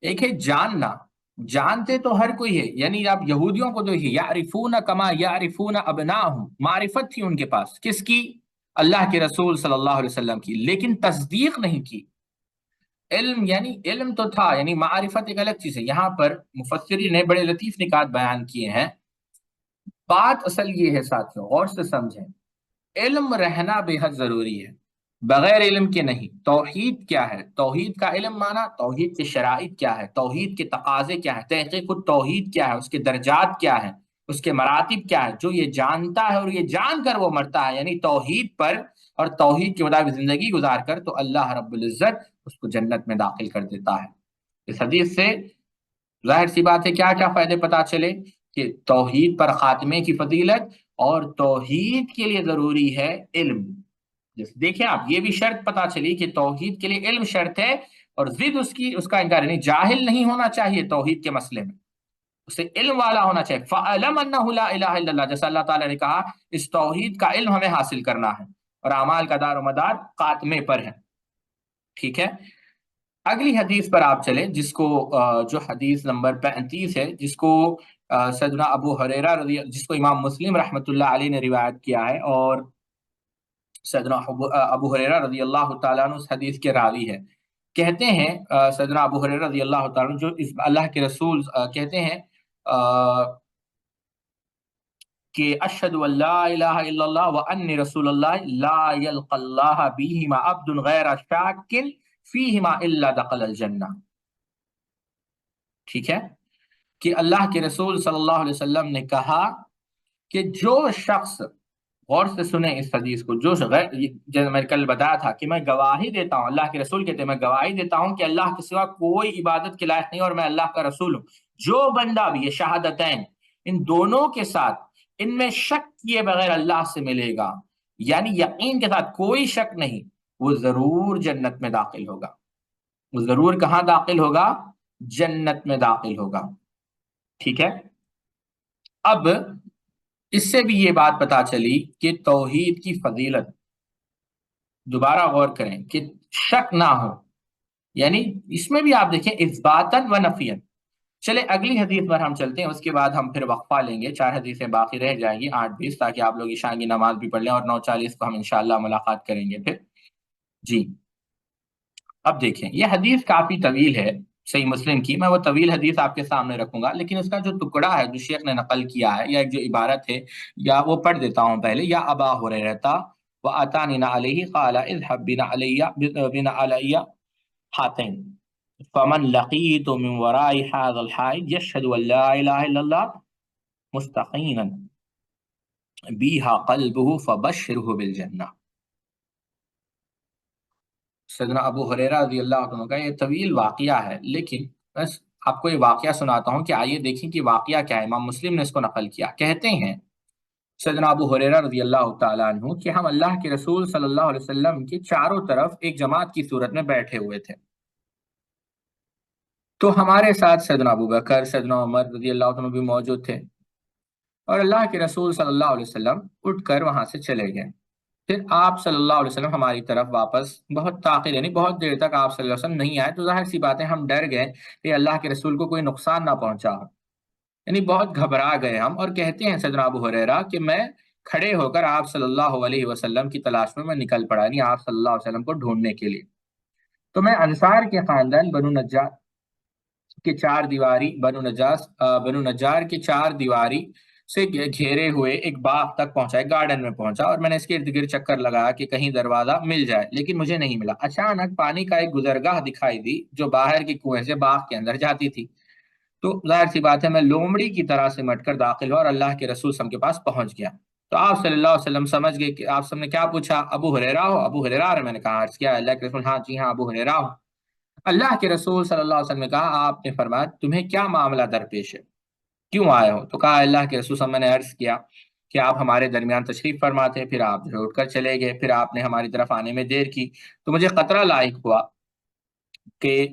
ایک ہے جاننا، جانتے تو ہر کوئی ہے، یعنی آپ یہودیوں کو دیکھیے، یعرفون کما یعرفون ابناہم، معرفت تھی ان کے پاس، کس کی؟ اللہ کے رسول صلی اللہ علیہ وسلم کی، لیکن تصدیق نہیں کی۔ علم یعنی علم تو تھا، یعنی معرفت ایک الگ چیز ہے۔ یہاں پر مفسرین نے بڑے لطیف نکات بیان کیے ہیں۔ بات اصل یہ ہے ساتھیوں، غور سے سمجھیں، علم رہنا بے حد ضروری ہے، بغیر علم کے نہیں۔ توحید کیا ہے؟ توحید کا علم مانا، توحید کے شرائط کیا ہے، توحید کے تقاضے کیا ہے، تحقیق التوحید کیا ہے، اس کے درجات کیا ہیں، اس کے مراتب کیا ہے۔ جو یہ جانتا ہے اور یہ جان کر وہ مرتا ہے، یعنی توحید پر اور توحید کے مطابق زندگی گزار کر، تو اللہ رب العزت اس کو جنت میں داخل کر دیتا ہے۔ اس حدیث سے ظاہر سی بات ہے کیا کیا فائدے پتا چلے؟ کہ توحید پر خاتمے کی فضیلت، اور توحید کے لیے ضروری ہے علم۔ دیکھیں آپ، یہ بھی شرط پتا چلی کہ توحید کے لیے علم شرط ہے، اور ضد اس کا انکار، یعنی جاہل نہیں ہونا چاہیے توحید کے مسئلے میں، اسے علم والا ہونا چاہیے۔ فَعَلَمْ أَنَّهُ لَا إِلَهَ إِلَّا اللَّهُ، جیسا اللہ تعالیٰ نے کہا اس توحید کا علم ہمیں حاصل کرنا ہے، اور اعمال کا دار و مدار خاتمے پر ہے، ٹھیک ہے؟ اگلی حدیث پر آپ چلیں، جس کو جو حدیث نمبر 35 ہے، جس کو سیدنا ابو ہریرہ جس کو امام مسلم رحمۃ اللہ علیہ نے روایت کیا ہے، اور سیدنا ابو ہریرہ رضی اللہ تعالیٰ عنہ اس حدیث کے راوی ہے۔ کہتے ہیں سیدنا ابو ہریرہ رضی اللہ تعالیٰ عنہ جو اللہ کے رسول کہتے ہیں کہ اشہد ان لا الہ الا اللہ وانی رسول اللہ لا یلقى اللہ بہما عبد غیر شاک فیہما الا دخل الجنہ. ٹھیک ہے، کہ اللہ کے رسول صلی اللہ علیہ وسلم نے کہا کہ جو شخص، غور سے سنیں اس حدیث کو، جو جیسے میں نے کل بتایا تھا کہ میں گواہی دیتا ہوں، اللہ کے رسول کہتے ہیں میں گواہی دیتا ہوں کہ اللہ کے سوا کوئی عبادت کے لائق نہیں اور میں اللہ کا رسول ہوں. جو بندہ بھی یہ شہادتین ان دونوں کے ساتھ ان میں شک کیے بغیر اللہ سے ملے گا، یعنی یقین کے ساتھ کوئی شک نہیں، وہ ضرور جنت میں داخل ہوگا. وہ ضرور کہاں داخل ہوگا؟ جنت میں داخل ہوگا. ٹھیک ہے، اب اس سے بھی یہ بات پتا چلی کہ توحید کی فضیلت، دوبارہ غور کریں کہ شک نہ ہو، یعنی اس میں بھی آپ دیکھیں اثباتاً و نفیاً. چلے اگلی حدیث پر ہم چلتے ہیں، اس کے بعد ہم پھر وقفہ لیں گے، 4 حدیثیں باقی رہ جائیں گی 8:20، تاکہ آپ لوگ عشاء کی نماز بھی پڑھ لیں، اور 9:40 کو ہم انشاءاللہ ملاقات کریں گے پھر. جی اب دیکھیں یہ حدیث کافی طویل ہے، صحیح مسلم کی، میں وہ طویل حدیث آپ کے سامنے رکھوں گا، لیکن اس کا جو ٹکڑا ہے جو شیخ نے نقل کیا ہے، یا ایک جو عبارت ہے، یا وہ پڑھ دیتا ہوں پہلے. یا ابا ہریرہ واتانی علیہ قال اذهب بنا علی ہاتین فمن لقیت من وراء هذا الحائط يشهد ان لا اله الا الله مستقینا بها قلبه فبشره بالجنہ. سیدنا ابو ہریرہ رضی اللہ عنہ کا یہ طویل واقعہ ہے، لیکن بس آپ کو یہ واقعہ سناتا ہوں کہ آئیے دیکھیں کہ واقعہ کیا ہے. امام مسلم نے اس کو نقل کیا. کہتے ہیں سیدنا ابو ہریرہ رضی اللہ تعالیٰ عنہ کہ ہم اللہ کے رسول صلی اللہ علیہ وسلم کے چاروں طرف ایک جماعت کی صورت میں بیٹھے ہوئے تھے. تو ہمارے ساتھ سیدنا ابو بکر، سیدنا عمر رضی اللہ عنہ بھی موجود تھے، اور اللہ کے رسول صلی اللہ علیہ وسلم اٹھ کر وہاں سے چلے گئے. پھر آپ صلی اللہ علیہ وسلم ہماری طرف واپس بہت تاخیر، یعنی بہت دیر تک آپ صلی اللہ علیہ وسلم نہیں آئے. تو ظاہر سی بات ہے ہم ڈر گئے کہ اللہ کے رسول کو کوئی نقصان نہ پہنچا ہو، یعنی بہت گھبرا گئے ہم. اور کہتے ہیں سیدنا ابو ہریرہ کہ میں کھڑے ہو کر آپ صلی اللہ علیہ وسلم کی تلاش میں نکل پڑا، یعنی آپ صلی اللہ علیہ وسلم کو ڈھونڈنے کے لیے. تو میں انصار کے خاندان بنو نجار کے چار دیواری بنو نجار کے چار دیواری سے گھیرے ہوئے ایک باغ تک پہنچا، ایک گارڈن میں پہنچا، اور میں نے اس کے ارد گرد چکر لگایا کہ کہیں دروازہ مل جائے، لیکن مجھے نہیں ملا. اچانک پانی کا ایک گزرگاہ دکھائی دی جو باہر کے کنویں سے باغ کے اندر جاتی تھی. تو ظاہر سی بات ہے میں لومڑی کی طرح سے مٹ کر داخل ہوا اور اللہ کے رسول صلی اللہ علیہ وسلم کے پاس پہنچ گیا. تو آپ صلی اللہ علیہ وسلم سمجھ گئے کہ آپ سب نے کیا پوچھا، ابو ہریرہ ہو؟ ابو ہریرہ، میں نے کہا عرض کیا اللہ کے رسول، ہاں جی ہاں ابو ہریرہ ہو. اللہ کے رسول صلی اللہ علیہ وسلم نے کہا، آپ نے فرمایا تمہیں کیا معاملہ درپیش ہے، کیوں آئے ہو؟ تو کہا اللہ کے رسول صلی اللہ علیہ وسلم، میں نے عرض کیا کہ آپ ہمارے درمیان تشریف فرماتے، پھر آپ جو اٹھ کر چلے گئے، پھر آپ نے ہماری طرف آنے میں دیر کی، تو مجھے خطرہ لاحق ہوا کہ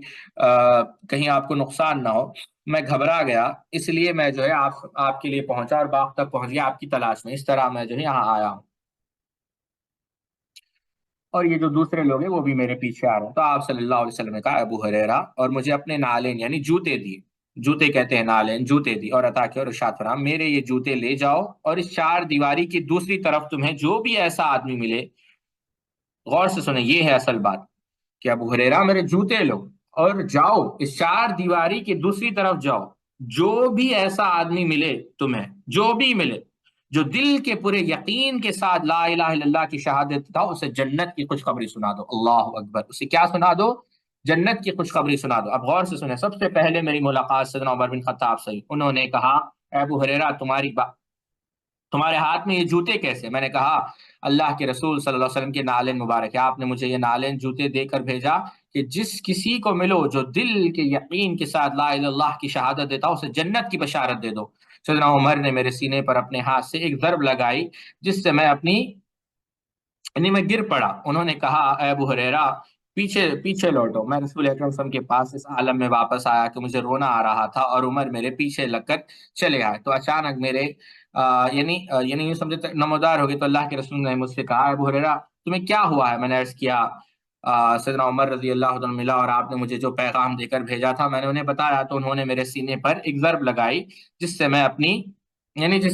کہیں آپ کو نقصان نہ ہو. میں گھبرا گیا، اس لیے میں جو ہے آپ کے لیے پہنچا اور باغ تک پہنچ گیا آپ کی تلاش میں. اس طرح میں جو ہے یہاں آیا ہوں، اور یہ جو دوسرے لوگ ہیں وہ بھی میرے پیچھے آ رہے ہیں. تو آپ صلی اللہ علیہ وسلم نے کہا ابو ہریرہ، اور مجھے اپنے نالین یعنی جوتے دیے، جوتے کہتے ہیں نالین، جوتے دی، اور عطا کیا اور ارشاد فرمایا میرے یہ جوتے لے جاؤ، اور اس چار دیواری کی دوسری طرف تمہیں جو بھی ایسا آدمی ملے، غور سے سنیں یہ ہے اصل بات، کہ ابو ہریرہ میرے جوتے لو اور جاؤ اس چار دیواری کی دوسری طرف جاؤ، جو بھی ایسا آدمی ملے تمہیں، جو بھی ملے جو دل کے پورے یقین کے ساتھ لا الہ الا اللہ کی شہادت دیتا ہو، اسے جنت کی خوشخبری سنا دو. اللہ اکبر. اسے کیا سنا دو؟ جنت کی خوشخبری سنا دو. اب غور سے سنیں، سب سے پہلے میری ملاقات سیدنا عمر بن خطاب سے، انہوں نے کہا اے ابو ہریرہ تمہارے ہاتھ میں یہ جوتے کیسے؟ میں نے کہا اللہ کے رسول صلی اللہ علیہ وسلم کے نالین مبارک ہے، آپ نے مجھے یہ نالین جوتے دے کر بھیجا کہ جس کسی کو ملو جو دل کے یقین کے ساتھ لا الہ الا اللہ کی شہادت دیتا ہو، اسے جنت کی بشارت دے دو. سیدنا عمر نے میرے سینے پر اپنے ہاتھ سے ایک ضرب لگائی جس سے میں میں گر پڑا. انہوں نے کہا اے ابو ہریرہ پیچھے لوٹو. میں رسول اکرم صلی اللہ علیہ وسلم کے پاس اس عالم میں واپس آیا کہ مجھے رونا آ رہا تھا، اور عمر میرے پیچھے لگ کر چلے آئے. تو اچانک میرے یعنی یوں سمجھے نمودار ہو گئی. تو اللہ کے رسول نے مجھ سے کہا ابو ہریرہ تمہیں کیا ہوا ہے؟ میں نے عرض کیا سیدنا عمر رضی اللہ عنہ ملا اور آپ نے مجھے جو پیغام دے کر بھیجا تھا میں نے انہیں بتایا. تو انہوں نے میرے سینے پر ایک ضرب لگائی جس سے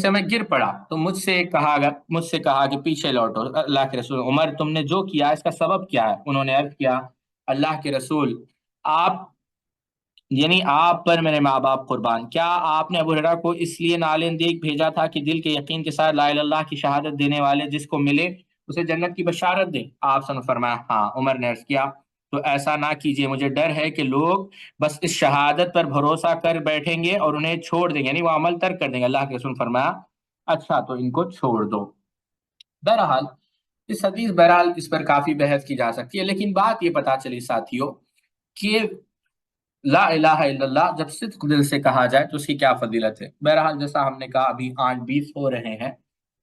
میں گر پڑا. تو مجھ سے کہا کہ پیچھے لوٹو. اللہ کے رسول عمر تم نے جو کیا اس کا سبب کیا ہے؟ انہوں نے عرض کیا اللہ کے رسول آپ یعنی آپ پر میرے ماں باپ قربان، کیا آپ نے ابو ہریرہ کو اس لیے نالین دیکھ بھیجا تھا کہ دل کے یقین کے ساتھ لا الہ الا اللہ کی شہادت دینے والے جس کو ملے اسے جنت کی بشارت دیں؟ آپ صلی اللہ علیہ وسلم نے فرمایا ہاں۔ عمر نے عرض کیا تو ایسا نہ کیجیے، مجھے ڈر ہے کہ لوگ بس اس شہادت پر بھروسہ کر بیٹھیں گے اور انہیں چھوڑ دیں گے، یعنی وہ عمل ترک کر دیں گے۔ اللہ کے رسول نے فرمایا اچھا تو ان کو چھوڑ دو۔ بہرحال اس حدیث، بہرحال اس پر کافی بحث کی جا سکتی ہے، لیکن بات یہ پتا چلی ساتھیوں کہ لا الہ الا اللہ جب صدق دل سے کہا جائے تو اس کی کیا فضیلت ہے۔ بہرحال جیسا ہم نے کہا ابھی 8:20 ہو رہے ہیں،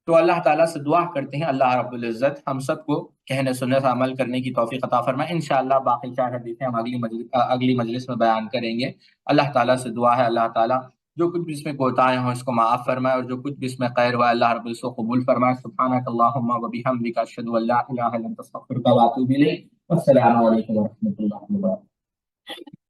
تو اللہ تعالیٰ سے دعا کرتے ہیں اللہ رب العزت ہم سب کو کہنے سننے سے عمل کرنے کی توفیق عطا فرمائے۔ انشاءاللہ باقی 4 حدیثیں ہم اگلی مجلس میں بیان کریں گے۔ اللہ تعالیٰ سے دعا ہے اللہ تعالیٰ جو کچھ بھی اس میں کوتاہیں ہوں اس کو معاف فرمائے، اور جو کچھ بھی اس میں خیر ہوا اللہ رب العزت کو قبول فرمائے۔ سبحانک اللہم و بحمدک اشہد ان لا الہ الا انت استغفرک و اتوب الیک۔ السلام علیکم و رحمۃ اللہ وبرکاتہ۔